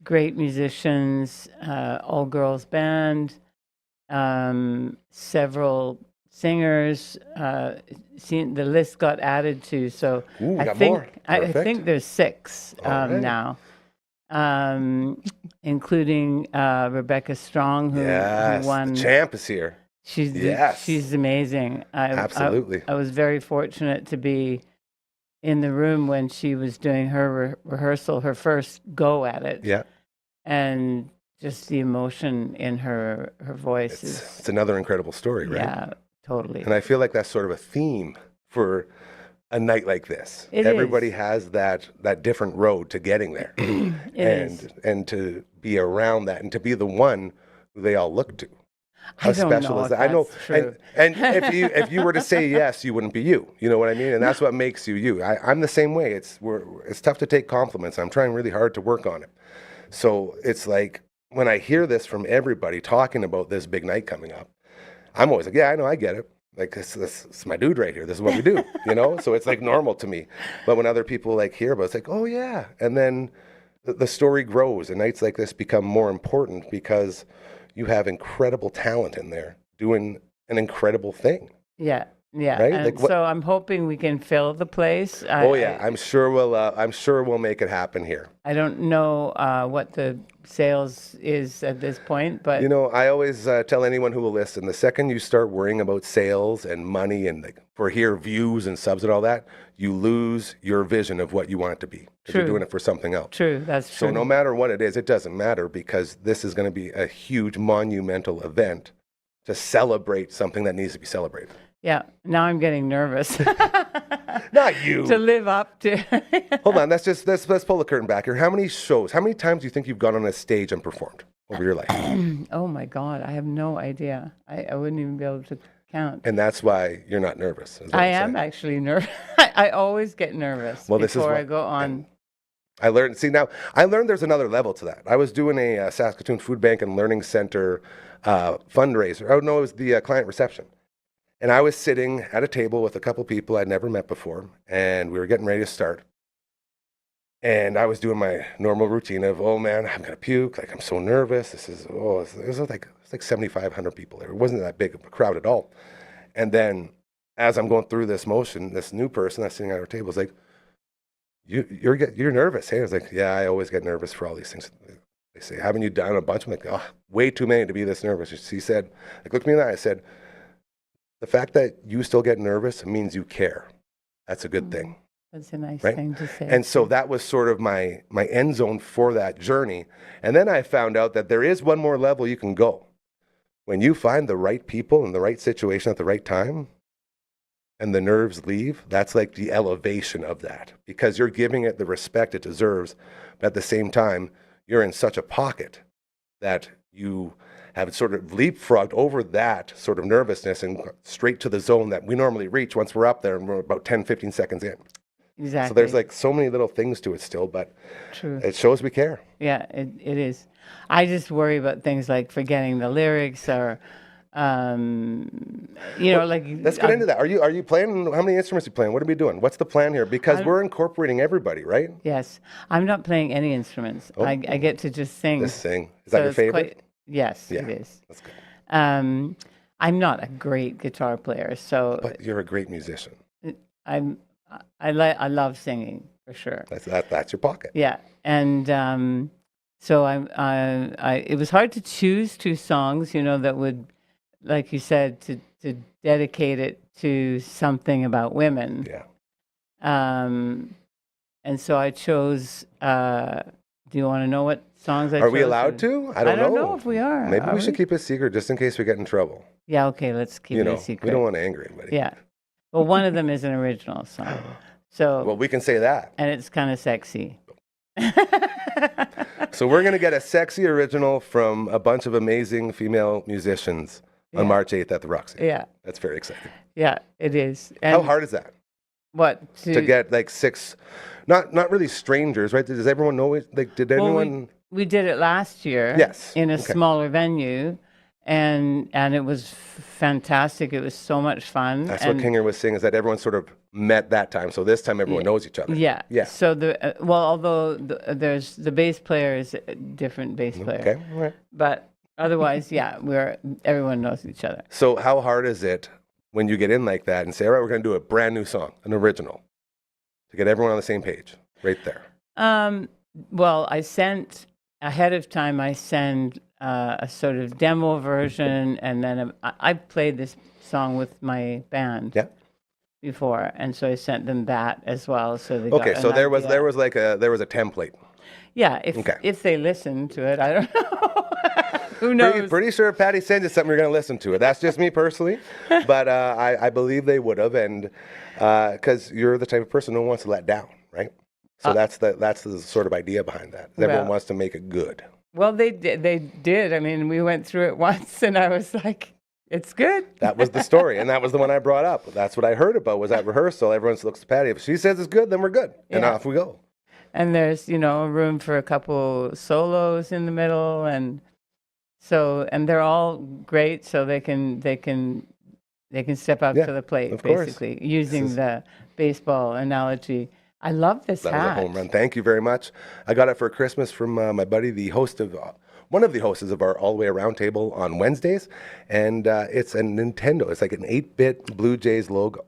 great musicians, all girls band, several singers. The list got added to, so Ooh, we I got think more. I think there's 6 right. now, including Rebecca Strong, who won. The champ is here. She's amazing. Absolutely. I was very fortunate to be in the room when she was doing her rehearsal, her first go at it. Yeah. And just the emotion in her voice It's another incredible story, right? Yeah, totally. And I feel like that's sort of a theme for a night like this. Everybody has that different road to getting there. And to be around that and to be the one who they all look to. How special is that? I know. And if you were to say yes, you wouldn't be you. You know what I mean? And that's what makes you you. I'm the same way. It's tough to take compliments. I'm trying really hard to work on it. So it's like when I hear this from everybody talking about this big night coming up, I'm always like, yeah, I know, I get it. Like this my dude right here. This is what we do. You know? So it's like normal to me. But when other people like hear about it, it's like, oh yeah. And then the story grows, and nights like this become more important because you have incredible talent in there doing an incredible thing. Yeah. Right? And like so I'm hoping we can fill the place. I'm sure we'll make it happen here. I don't know what the sales is at this point, but you know, I always tell anyone who will listen: the second you start worrying about sales and money and for here views and subs and all that, you lose your vision of what you want it to be because you're doing it for something else. True, that's true. So no matter what it is, it doesn't matter because this is going to be a huge monumental event to celebrate something that needs to be celebrated. Yeah, now I'm getting nervous. Not you. To live up to. Hold on, let's pull the curtain back here. How many times do you think you've gone on a stage and performed over your life? Oh my God, I have no idea. I wouldn't even be able to count. And that's why you're not nervous. I am actually nervous. I always get nervers before I go on. I learned there's another level to that. I was doing a Saskatoon Food Bank and Learning Center fundraiser. Oh no, it was the client reception. And I was sitting at a table with a couple people I'd never met before, and we were getting ready to start. And I was doing my normal routine of, oh man, I'm gonna puke. Like I'm so nervous. It's like 7,500 people there. It wasn't that big of a crowd at all. And then as I'm going through this motion, this new person that's sitting at our table is like, you're nervous. Hey, I was like, yeah, I always get nervous for all these things. They say, haven't you done a bunch? I'm like, oh, way too many to be this nervous. She said, like, looked me in the eye. I said, the fact that you still get nervous means you care. That's a good thing. That's a nice right? thing to say. And so that was sort of my end zone for that journey. And then I found out that there is one more level you can go. When you find the right people in the right situation at the right time and the nerves leave, that's like the elevation of that because you're giving it the respect it deserves. But at the same time, you're in such a pocket that you have sort of leapfrogged over that sort of nervousness and straight to the zone that we normally reach once we're up there and we're about 10, 15 seconds in. Exactly. So there's like so many little things to it still, but True. It shows we care. Yeah, it is. I just worry about things like forgetting the lyrics or, like... Let's get into that. Are you playing? How many instruments are you playing? What are we doing? What's the plan here? Because we're incorporating everybody, right? Yes. I'm not playing any instruments. I get to just sing. Just sing. Is that your favorite? Yes, yeah, it is. That's good. I'm not a great guitar player, so... But you're a great musician. I love singing, for sure. That's your pocket. Yeah, and so it was hard to choose 2 songs, that would, like you said, to dedicate it to something about women. Yeah. And so I chose. Do you want to know what songs I chose? Are we allowed to? I don't know. I don't know if we are. Maybe we should keep it secret just in case we get in trouble. Yeah, okay, let's keep it a secret. We don't want to anger anybody. Yeah. Well, one of them is an original song. So. Well, we can say that. And it's kind of sexy. So we're going to get a sexy original from a bunch of amazing female musicians on Yeah. March 8th at the Roxy. Yeah, That's very exciting. yeah, it is. And How hard is that What to get like 6, not really strangers, right? Does everyone know? Like, did Well, anyone? we did it last year. Yes, In a okay. smaller venue, and it was fantastic. It was so much fun. That's and what Kinger was saying, is that everyone sort of met that time. So this time everyone knows each other. Yeah. Yeah. So although there's the bass player is a different bass player. Okay. All right. But otherwise, yeah, everyone knows each other. So how hard is it when you get in like that and say, all right, we're going to do a brand new song, an original, to get everyone on the same page right there? Well, I sent ahead of time. I send a sort of demo version, and then I played this song with my band. Yeah. Before, and so I sent them that as well. So they got Okay, an so there was idea. there was a template. Yeah, Okay. if they listen to it, I don't know. Who knows? Pretty sure if Patty sends you something, you're going to listen to it. That's just me personally, but I believe they would have, and because you're the type of person who wants to let down, right? So that's the sort of idea behind that. Everyone Well- wants to make it good. Well, they did. I mean, we went through it once, and I was like, "It's good." That was the story, and that was the one I brought up. That's what I heard about was at rehearsal. Everyone looks at Patty. If she says it's good, then we're good, and Yeah. off we go. And there's room for a couple solos in the middle, and they're all great, so they can step up Yeah, to the plate, of course. basically using the baseball analogy. I love this That hat. was a home run. Thank you very much. I got it for Christmas from my buddy, the host of one of the hosts of our All the Way Around table on Wednesdays, and it's a Nintendo. It's like an 8-bit Blue Jays logo,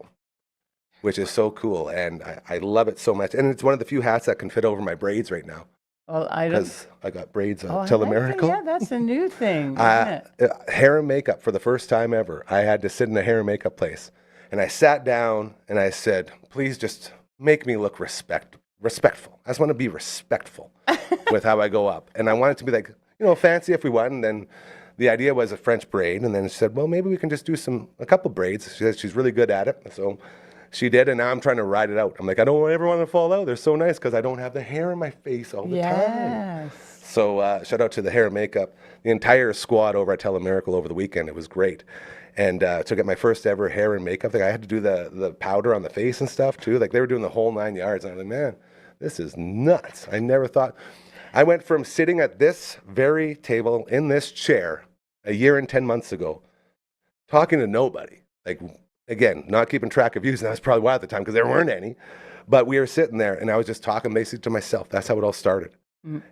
which is so cool, and I love it so much. And it's one of the few hats that can fit over my braids right now Well, I don't. because I got braids Oh, till I like that. Miracle. Yeah, that's a new thing, isn't it? Hair and makeup for the first time ever. I had to sit in a hair and makeup place, and I sat down and I said, "Please just make me look respectful. I just want to be respectful with how I go up, and I want it to be like fancy if we won." And then the idea was a French braid, and then she said, "Well, maybe we can just do a couple braids." She said she's really good at it, so she did, and now I'm trying to ride it out. I'm like, I don't ever want to fall out. They're so nice because I don't have the hair in my face all the time. Yes. So shout out to the hair and makeup, the entire squad over at Telemiracle over the weekend. It was great. And to get my first ever hair and makeup thing, I had to do the powder on the face and stuff too. Like they were doing the whole 9 yards. And I was like, man, this is nuts. I never thought. I went from sitting at this very table in this chair a year and 10 months ago, talking to nobody. Like, again, not keeping track of views. And that's probably why at the time, because there weren't any. But we were sitting there and I was just talking basically to myself. That's how it all started.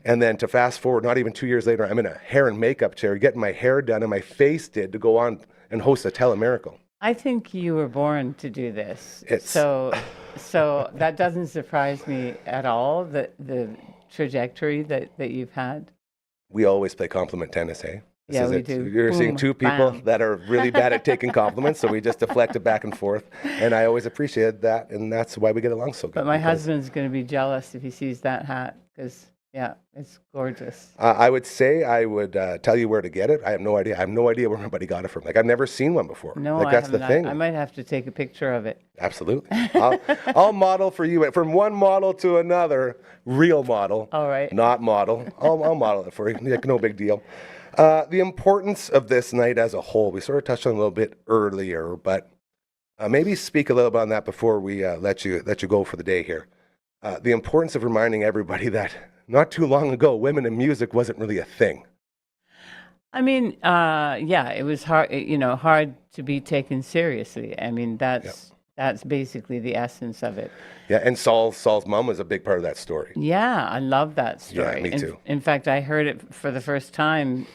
And then to fast forward, not even 2 years later, I'm in a hair and makeup chair, getting my hair done and my face did to go on and host a Telemiracle. I think you were born to do this. It's- So that doesn't surprise me at all, the trajectory that you've had. We always play compliment tennis, hey? This Yeah, is we it. do. You're seeing Boom, two people bam. that are really bad at taking compliments, so we just deflect it back and forth. And I always appreciate that, and that's why we get along so good. But my because, husband's going to be jealous if he sees that hat because, yeah, it's gorgeous. I would say I would tell you where to get it. I have no idea. I have no idea where anybody got it from. Like, I've never seen one before. No, like, I that's haven't. the thing. I might have to take a picture of it. Absolutely. I'll model for you. From one model to another, real model. All right. Not model. I'll model it for you. Like, no big deal. The importance of this night as a whole, we sort of touched on a little bit earlier, but maybe speak a little bit on that before we let you go for the day here. The importance of reminding everybody that not too long ago, women in music wasn't really a thing. I mean, yeah, it was hard, hard to be taken seriously. I mean, that's basically the essence of it. Yeah, and Saul's mom was a big part of that story. Yeah, I love that story. me too. In fact, I heard it for the first time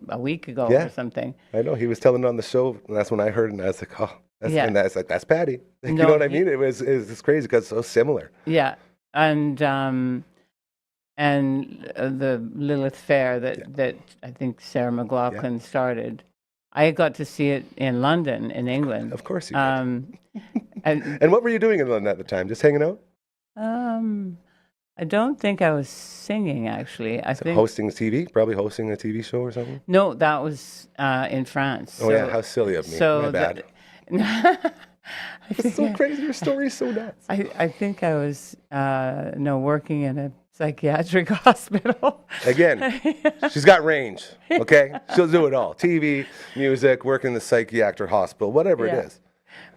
a week ago Yeah. or something. I know he was telling it on the show, and that's when I heard it, and I was like, oh, and that's like, that's Patty. You No, know what I mean? It's crazy because it's so similar. Yeah, and the Lilith Fair that I think Sarah McLaughlin started. I got to see it in London, in England. Of course you did. And And what were you doing in London at the time? Just hanging out? I don't think I was singing actually. I think Hosting TV? Probably hosting a TV show or something? no, that was in France. Oh, yeah, how silly of me. So My bad. It's so crazy. Your story's so nuts. I think I was working in a psychiatric hospital. Again, she's got range. Okay, she'll do it all: TV, music, work in the psychiatric hospital, whatever it Yeah. is.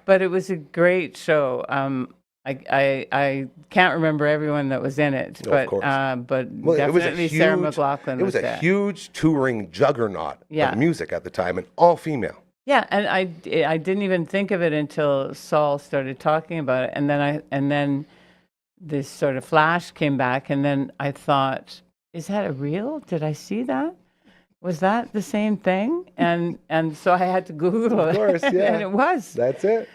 But it was a great show. I can't remember everyone that was in it, No, of course. but Well, definitely Sarah McLachlan It was a there. huge touring juggernaut Yeah. of music at the time, and all female. Yeah, and I didn't even think of it until Saul started talking about it, and then this sort of flash came back, and then I thought, is that a real? Did I see that? Was that the same thing? And so I had to Google Of it, course, yeah. and it was. That's it.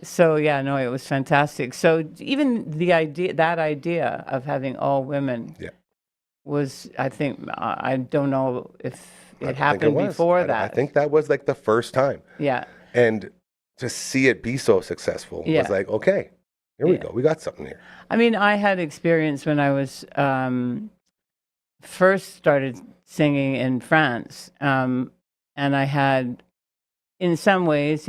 So yeah, no, it was fantastic. So even that idea of having all women Yeah. was, I think, I don't know if I it think happened was. before I that. think that was like the first time. Yeah. And to see it be so successful Yeah. was like, okay, here we Yeah. go. We got something here. I mean, I had experience when I was first started singing in France, and I had, in some ways,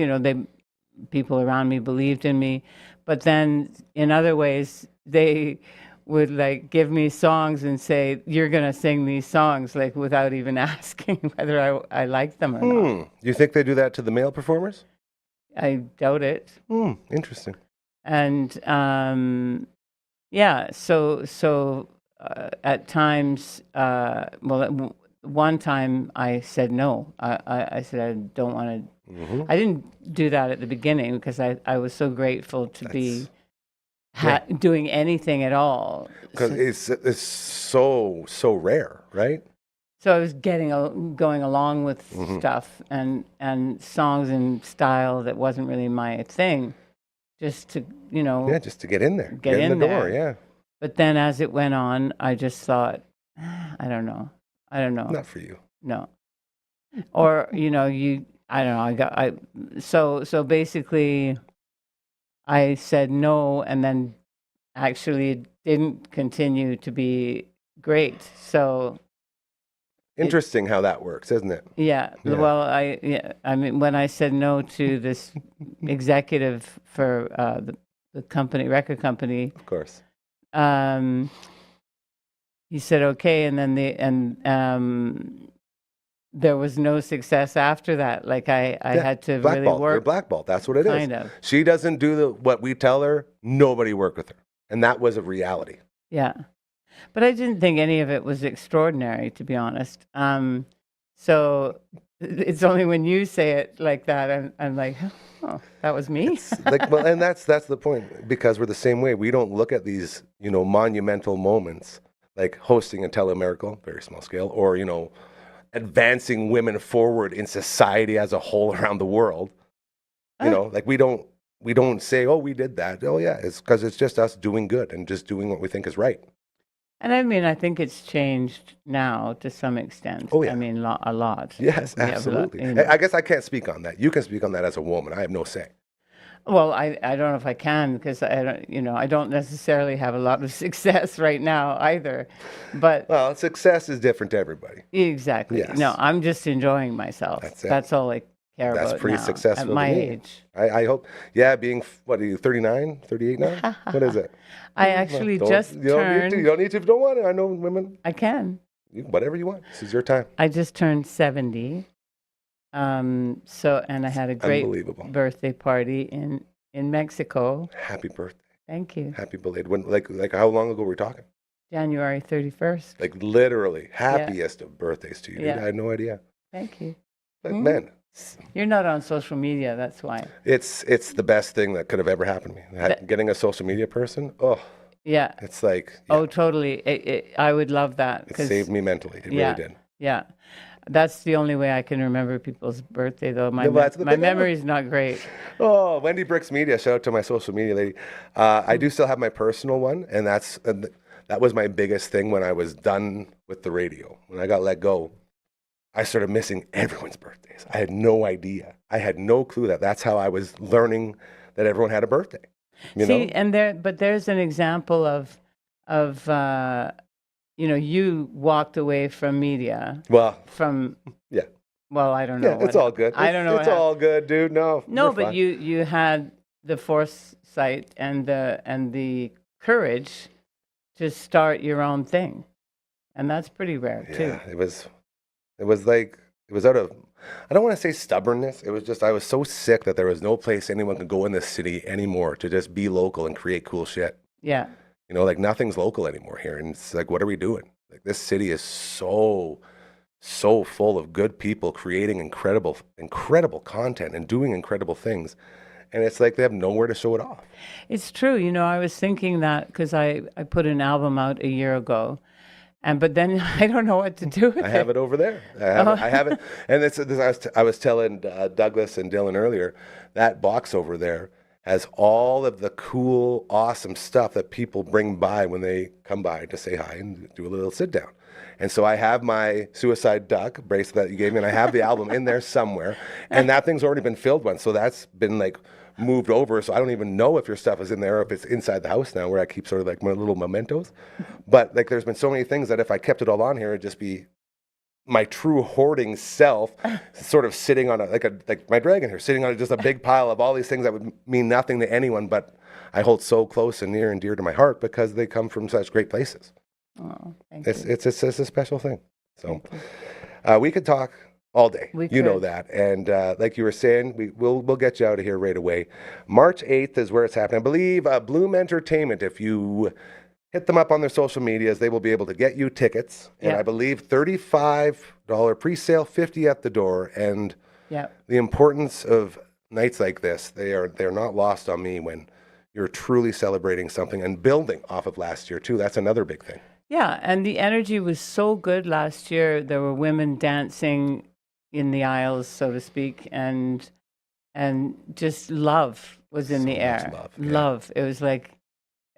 people around me believed in me, but then in other ways they would like give me songs and say, "You're gonna sing these songs," like without even asking whether I liked them or not. You think they do that to the male performers? I doubt it. Interesting. And yeah, so at times, one time I said no. I said I don't want to. I didn't do that at the beginning because I was so grateful to be doing anything at all. Because it's so rare, right? So I was going along with stuff and songs in style that wasn't really my thing, just to Yeah, just to get in there. Get in in the door, there. yeah. But then as it went on, I just thought, I don't know. Not for you. No. Or, I don't know. So basically I said no, and then actually it didn't continue to be great. So Interesting how that works, isn't it? yeah. Yeah. Well, I mean, when I said no to this executive for the company, record company, Of course. he said okay, and then there was no success after that. Like I had to really Blackballed. You're work. blackballed. That's what it is. Kind of. She doesn't do what we tell her. Nobody work with her. And that was a reality. Yeah. But I didn't think any of it was extraordinary, to be honest. So it's only when you say it like that, I'm like, oh, that was me. And that's the point, because we're the same way. We don't look at these, monumental moments like hosting a Telemiracle, very small scale, or, advancing women forward in society as a whole around the world. Like we don't say, oh, we did that. Oh yeah, it's because it's just us doing good and just doing what we think is right. And I mean, I think it's changed now to some extent. Oh, yeah. I mean, a lot. Yes, We have a lot, absolutely. I guess I can't speak on that. You can speak on that as a woman. I have no say. Well, I don't know if I can, because I don't necessarily have a lot of success right now either. But Well, success is different to everybody. exactly. Yes. No, I'm just enjoying myself. That's it. That's all I care about. That's pretty now, successful at my to me. age. I hope. Yeah, being, what are you, 39, 38 now? What is it? I actually Don't- just you don't need turned. to. You don't need to if you don't want it. I know women, I can. whatever you want. This is your time. I just turned 70. And I had a great Unbelievable. birthday party in Mexico. Happy birthday. Thank you. Happy belated. When, like how long ago were we talking? January 31st. Like literally happiest of birthdays to you. Dude. Yeah. I had no idea. Thank you. But Mhm. man, You're not on social media, that's why. it's the best thing that could have ever happened to me. Getting a social media person, Yeah. it's like, yeah, Oh, totally. I would love that. it 'Cause- saved me mentally. It yeah, really did. Yeah. That's the only way I can remember people's birthday, though. My, Yeah, well, that's the my thing. memory's not great. Oh, Wendy Bricks Media. Shout out to my social media lady. I do still have my personal one, and that was my biggest thing when I was done with the radio. When I got let go, I started missing everyone's birthdays. I had no idea. I had no clue that's how I was learning that everyone had a birthday. You See, know? and there's an example of you walked away from media Well, from yeah. well, I don't know. Yeah, it's all good. I don't know. It's all good, dude. No. No, we're but fine. you had the foresight and the courage to start your own thing, and that's pretty rare too. Yeah, it was like, it was out of, I don't want to say stubbornness. It was just, I was so sick that there was no place anyone could go in this city anymore to just be local and create cool shit. Yeah. You know, like nothing's local anymore here. And it's like, what are we doing? Like this city is so full of good people creating incredible content and doing incredible things. And it's like they have nowhere to show it off. It's true. You know, I was thinking that because I put an album out a year ago. But then I don't know what to do with it. I have it over there. I have it. And I was telling Douglas and Dylan earlier, that box over there has all of the cool, awesome stuff that people bring by when they come by to say hi and do a little sit down. And so I have my Suicide Duck bracelet that you gave me, and I have the album in there somewhere. And that thing's already been filled once. So that's been like moved over. So I don't even know if your stuff is in there or if it's inside the house now, where I keep sort of like my little mementos. But like there's been so many things that if I kept it all on here, it'd just be my true hoarding self sort of sitting on like my dragon here, sitting on just a big pile of all these things that would mean nothing to anyone, but I hold so close and near and dear to my heart because they come from such great places. Oh, thank It's you. it's a special thing. So we could talk all day. You know that. And like you were saying, we'll get you out of here right away. March 8th is where it's happening. I believe Bloom Entertainment, if you hit them up on their social medias, they will be able to get you tickets. And Yeah. I believe $35 pre-sale, $50 at the door. And Yeah. the importance of nights like this, they're not lost on me when you're truly celebrating something and building off of last year too. That's another big thing. Yeah, and the energy was so good last year. There were women dancing in the aisles, so to speak, and just love was in the So much air. love, yeah. Love. It was like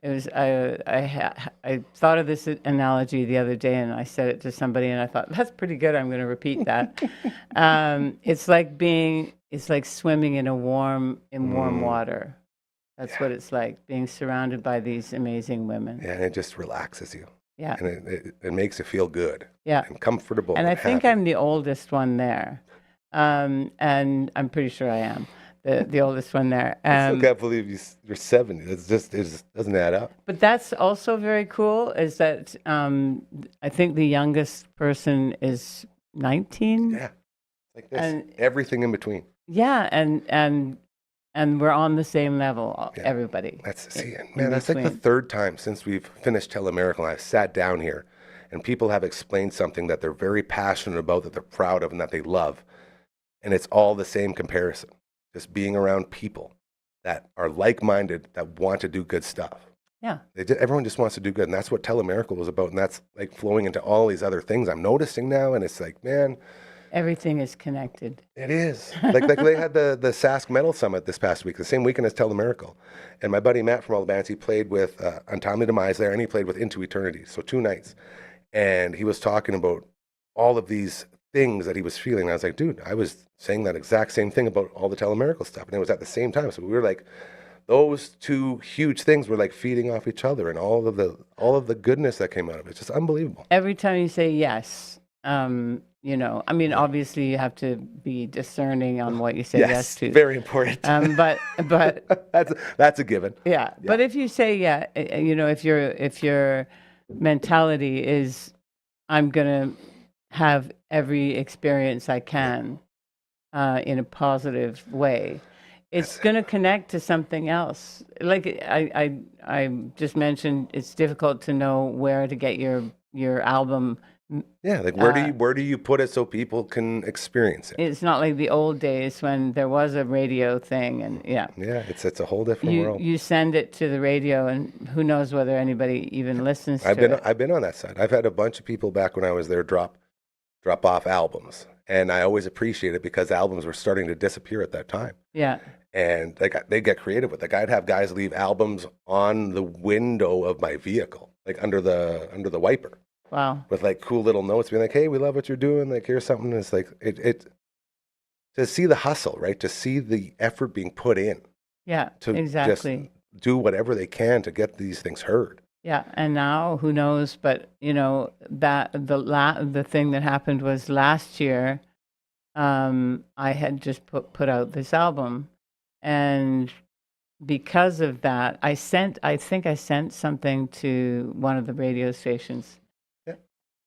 it was. I thought of this analogy the other day, and I said it to somebody, and I thought that's pretty good. I'm going to repeat that. It's like swimming in warm water. That's what it's like, being surrounded by these amazing women. Yeah, and it just relaxes you. Yeah. And it makes you feel good. Yeah. And comfortable. And I think happy. I'm the oldest one there. And I'm pretty sure I am the oldest one there. I still can't believe you're 70. It just doesn't add up. But that's also very cool, is that I think the youngest person is 19. Yeah. Like this. And- Everything in between. Yeah, and we're on the same level, Yeah. everybody. That's in man, that's like the between. third time since we've finished Telemiracle and I've sat down here and people have explained something that they're very passionate about, that they're proud of and that they love. And it's all the same comparison. Just being around people that are like-minded, that want to do good stuff. Yeah. Everyone just wants to do good, and that's what Telemiracle was about, and that's like flowing into all these other things I'm noticing now, and it's like, man, Everything is connected. it is. Like they had the Sask Metal Summit this past week, the same weekend as Telemiracle. And my buddy Matt from all the bands, he played with Untimely Demise there, and he played with Into Eternity, so 2 nights. And he was talking about all of these things that he was feeling. And I was like, dude, I was saying that exact same thing about all the Telemiracle stuff. And it was at the same time. So we were like, those 2 huge things were like feeding off each other, and all of the goodness that came out of it. It's just unbelievable. Every time you say yes, you know, I mean, obviously you have to be discerning on what you say yes to. Very important. But that's a given. yeah. But if you say you know, if your mentality is, I'm gonna have every experience I can in a positive way, it's gonna connect to something else. Like I just mentioned, it's difficult to know where to get your album. Yeah, like where do you put it so people can experience it? It's not like the old days when there was a radio thing, and yeah. Yeah, it's a whole different world. You send it to the radio, and who knows whether anybody even listens to it. I've been on that side. I've had a bunch of people back when I was there drop off albums, and I always appreciate it because albums were starting to disappear at that time. Yeah. And they get creative with it. Like I'd have guys leave albums on the window of my vehicle, like under the wiper. Wow. With like cool little notes, being like, "Hey, we love what you're doing. Like, here's something." It's like it to see the hustle, right? To see the effort being put in. Yeah. To Exactly. just do whatever they can to get these things heard. Yeah. And now, who knows? But you know that the thing that happened was last year. I had just put out this album, and because of that, I think I sent something to one of the radio stations. Yeah.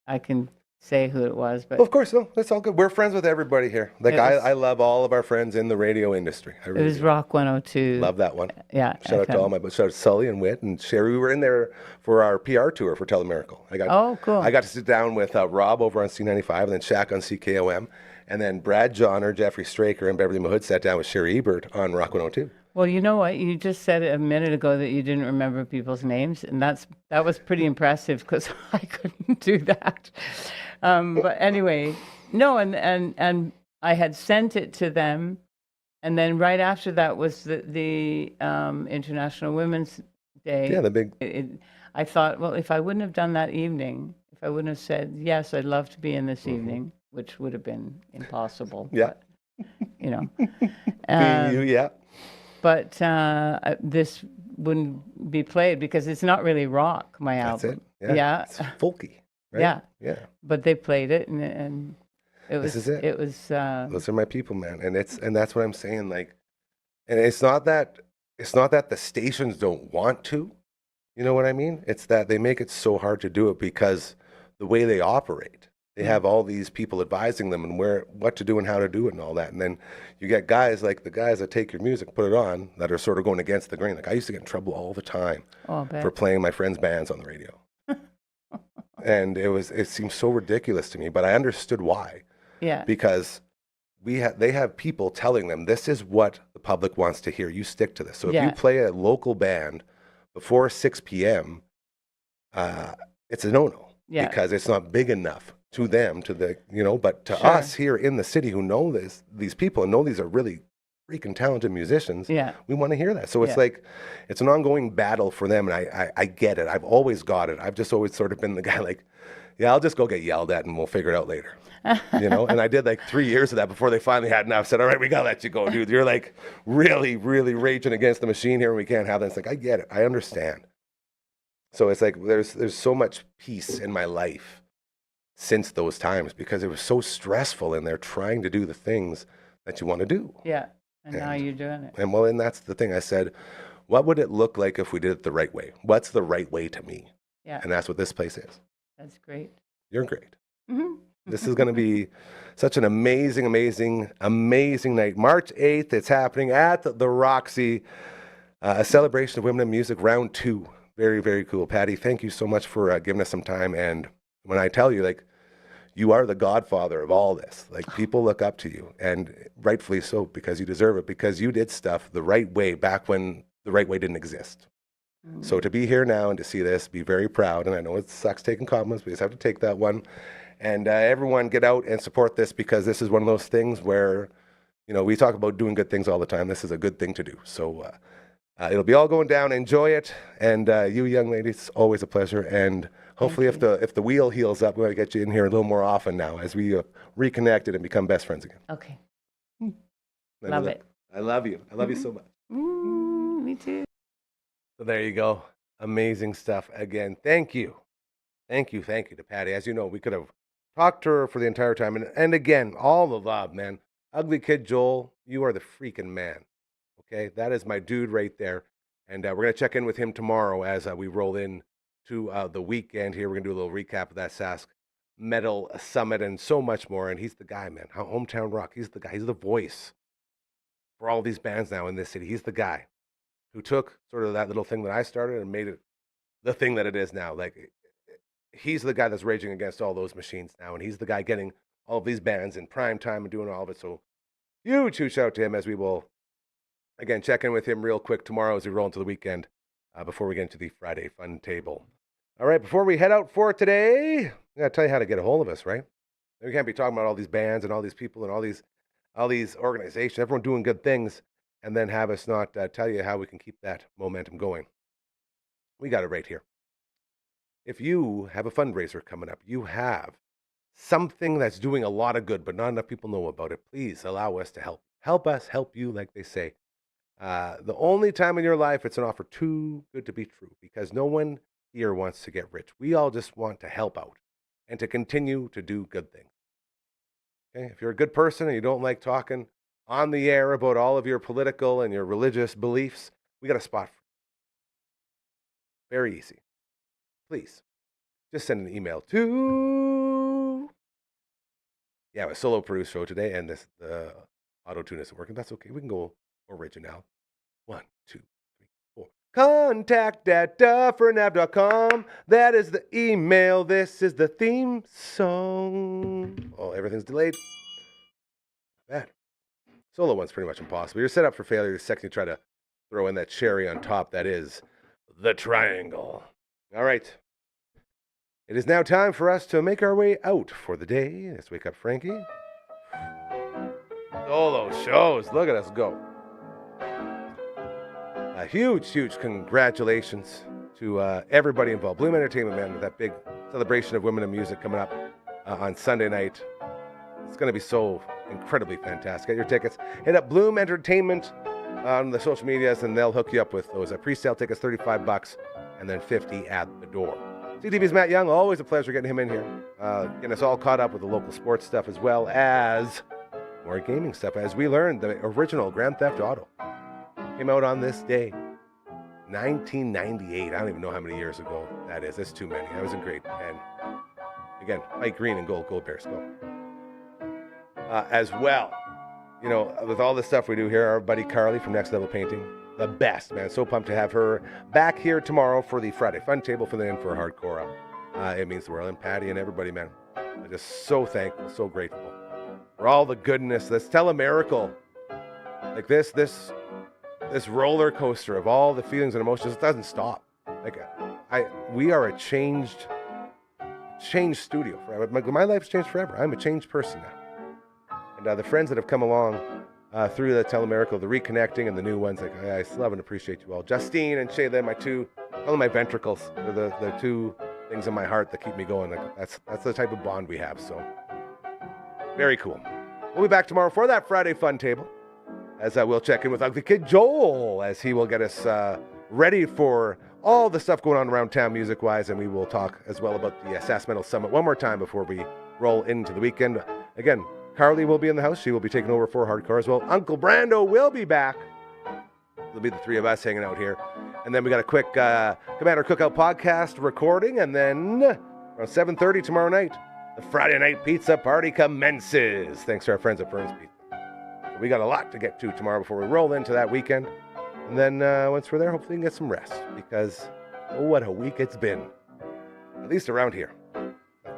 I can say who it was, but Well, of course, no, that's all good. We're friends with everybody here. Like I love all of our friends in the radio industry. I it really was do. Rock 102. Love that one. Yeah. Shout out to FM. all my, shout out to Sully and Whit and Sherry. We were in there for our PR tour for Telemiracle. Oh, cool. I got to sit down with Rob over on C95 and then Shaq on CKOM. And then Brad Johner, Jeffrey Straker, and Beverly Mahood sat down with Sherry Ebert on Rock 102. Well, you know what? You just said a minute ago that you didn't remember people's names, and that was pretty impressive because I couldn't do that. But anyway, no, and I had sent it to them, and then right after that was the International Women's Day. Yeah, the big. I thought, well, if I wouldn't have done that evening, if I wouldn't have said yes, I'd love to be in this evening, which would have been impossible. Yeah. But, you know. Yeah. But this wouldn't be played because it's not really rock, my That's album. it. Yeah. It's folky. Right? Yeah. Yeah. But they played it, and it was. This is it. It was. Those are my people, man, and that's what I'm saying. Like, and it's not that the stations don't want to, you know what I mean? It's that they make it so hard to do it because the way they operate, they have all these people advising them and what to do and how to do it and all that, and then you get guys like the guys that take your music, put it on, that are sort of going against the grain. Like I used to get in trouble all the time for playing my friends' bands on the radio. And it seemed so ridiculous to me, but I understood why. Yeah. Because they have people telling them this is what the public wants to hear. You stick to this. So if you play a local band before 6 p.m., it's a no-no because it's not big enough to them, but to us here in the city who know these people and know these are really freaking talented musicians, we want to hear that. So it's like, it's an ongoing battle for them. And I get it. I've always got it. I've just always sort of been the guy like, yeah, I'll just go get yelled at and we'll figure it out later. And I did like 3 years of that before they finally had enough. Said, all right, we got to let you go, dude. You're like really, really raging against the machine here and we can't have that. It's like, I get it. I understand. So it's like, there's so much peace in my life since those times because it was so stressful in there trying to do the things that you want to do. Yeah. And now you're doing it. And that's the thing. I said, what would it look like if we did it the right way? What's the right way to me? Yeah. And that's what this place is. That's great. You're great. Mm-hmm. This is going to be such an amazing, amazing, amazing night. March 8th, it's happening at the Roxy, a celebration of women in music, round 2. Very, very cool. Patty, thank you so much for giving us some time. And when I tell you, like, you are the godfather of all this. Like, people look up to you, and rightfully so, because you deserve it, because you did stuff the right way back when the right way didn't exist. Mm-hmm. So to be here now and to see this, be very proud. And I know it sucks taking compliments, we just have to take that one. And everyone get out and support this because this is one of those things where, we talk about doing good things all the time. This is a good thing to do. So it'll be all going down. Enjoy it. And you young ladies, it's always a pleasure. And hopefully if the wheel heals up, we're going to get you in here a little more often now as we reconnected and become best friends again. Okay. Love it. I love you. I love you so much. Me too. So there you go. Amazing stuff. Again, thank you. Thank you to Patty. As you know, we could have talked to her for the entire time. And again, all the love, man. Ugly Kid Joel, you are the freaking man. Okay? That is my dude right there. And we're going to check in with him tomorrow as we roll in to the weekend here. We're going to do a little recap of that Sask Metal Summit and so much more. And he's the guy, man. Hometown Rock. He's the guy. He's the voice for all these bands now in this city. He's the guy who took sort of that little thing that I started and made it the thing that it is now. Like, he's the guy that's raging against all those machines now. And he's the guy getting all of these bands in prime time and doing all of it. So huge shout out to him as we will, again, check in with him real quick tomorrow as we roll into the weekend before we get into the Friday Fun Table. All right, before we head out for today, I got to tell you how to get a hold of us, right? We can't be talking about all these bands and all these people and all these organizations, everyone doing good things, and then have us not tell you how we can keep that momentum going. We got it right here. If you have a fundraiser coming up, you have something that's doing a lot of good, but not enough people know about it, please allow us to help. Help us help you, like they say. The only time in your life it's an offer too good to be true, because no one here wants to get rich. We all just want to help out and to continue to do good things. Okay? If you're a good person and you don't like talking on the air about all of your political and your religious beliefs, we got a spot for you. Very easy. Please, just send an email to... Yeah, a solo produced show today, and the auto-tune isn't working. That's okay. We can go original. 1, 2, 3, 4. Contact@dufferinave.com. That is the email. This is the theme song. Oh, everything's delayed. Bad. Solo one's pretty much impossible. You're set up for failure the second you try to throw in that cherry on top. That is the triangle. All right. It is now time for us to make our way out for the day. Let's wake up Frankie. Solo shows. Look at us go. A huge congratulations to everybody involved. Bloom Entertainment, man, with that big celebration of women in music coming up on Sunday night. It's going to be so incredibly fantastic. Get your tickets. Hit up Bloom Entertainment on the social medias, and they'll hook you up with those pre-sale tickets, $35, and then $50 at the door. CTV's Matt Young, always a pleasure getting him in here. Getting us all caught up with the local sports stuff as well as more gaming stuff. As we learned, the original Grand Theft Auto came out on this day, 1998. I don't even know how many years ago that is. That's too many. I was in grade 10. Again, Mike Green and Gold Bears go. As well, you know, with all the stuff we do here, our buddy Carly from Next Level Painting, the best, man. So pumped to have her back here tomorrow for the Friday Fun Table for the In for Hardcore. It means the world. And Patty and everybody, man. I'm just so thankful, so grateful for all the goodness. This telemiracle, like this roller coaster of all the feelings and emotions, it doesn't stop. Like we are a changed studio forever. My life's changed forever. I'm a changed person now. And the friends that have come along through the telemiracle, the reconnecting and the new ones, like I love and appreciate you all. Justine and Shayla, all of my ventricles, they're the two things in my heart that keep me going. Like, that's the type of bond we have. So very cool. We'll be back tomorrow for that Friday Fun Table, as we'll check in with Ugly Kid Joel, as he will get us ready for all the stuff going on around town music-wise, and we will talk as well about the Sass Metal Summit one more time before we roll into the weekend. Again, Carly will be in the house. She will be taking over for Hardcore as well. Uncle Brando will be back. It'll be the three of us hanging out here. And then we got a quick Commander Cookout podcast recording. And then around 7:30 tomorrow night, the Friday night pizza party commences. Thanks to our friends at Burns Pizza. So we got a lot to get to tomorrow before we roll into that weekend. And then once we're there, hopefully we can get some rest. Because, oh, what a week it's been. At least around here.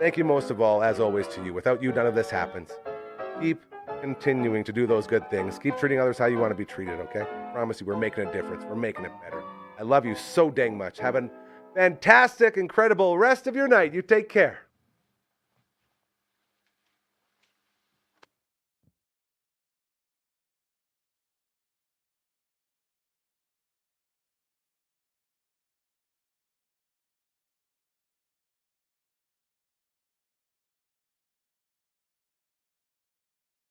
Thank you most of all, as always, to you. Without you, none of this happens. Keep continuing to do those good things. Keep treating others how you want to be treated, okay? I promise you, we're making a difference. We're making it better. I love you so dang much. Have a fantastic, incredible rest of your night. You take care.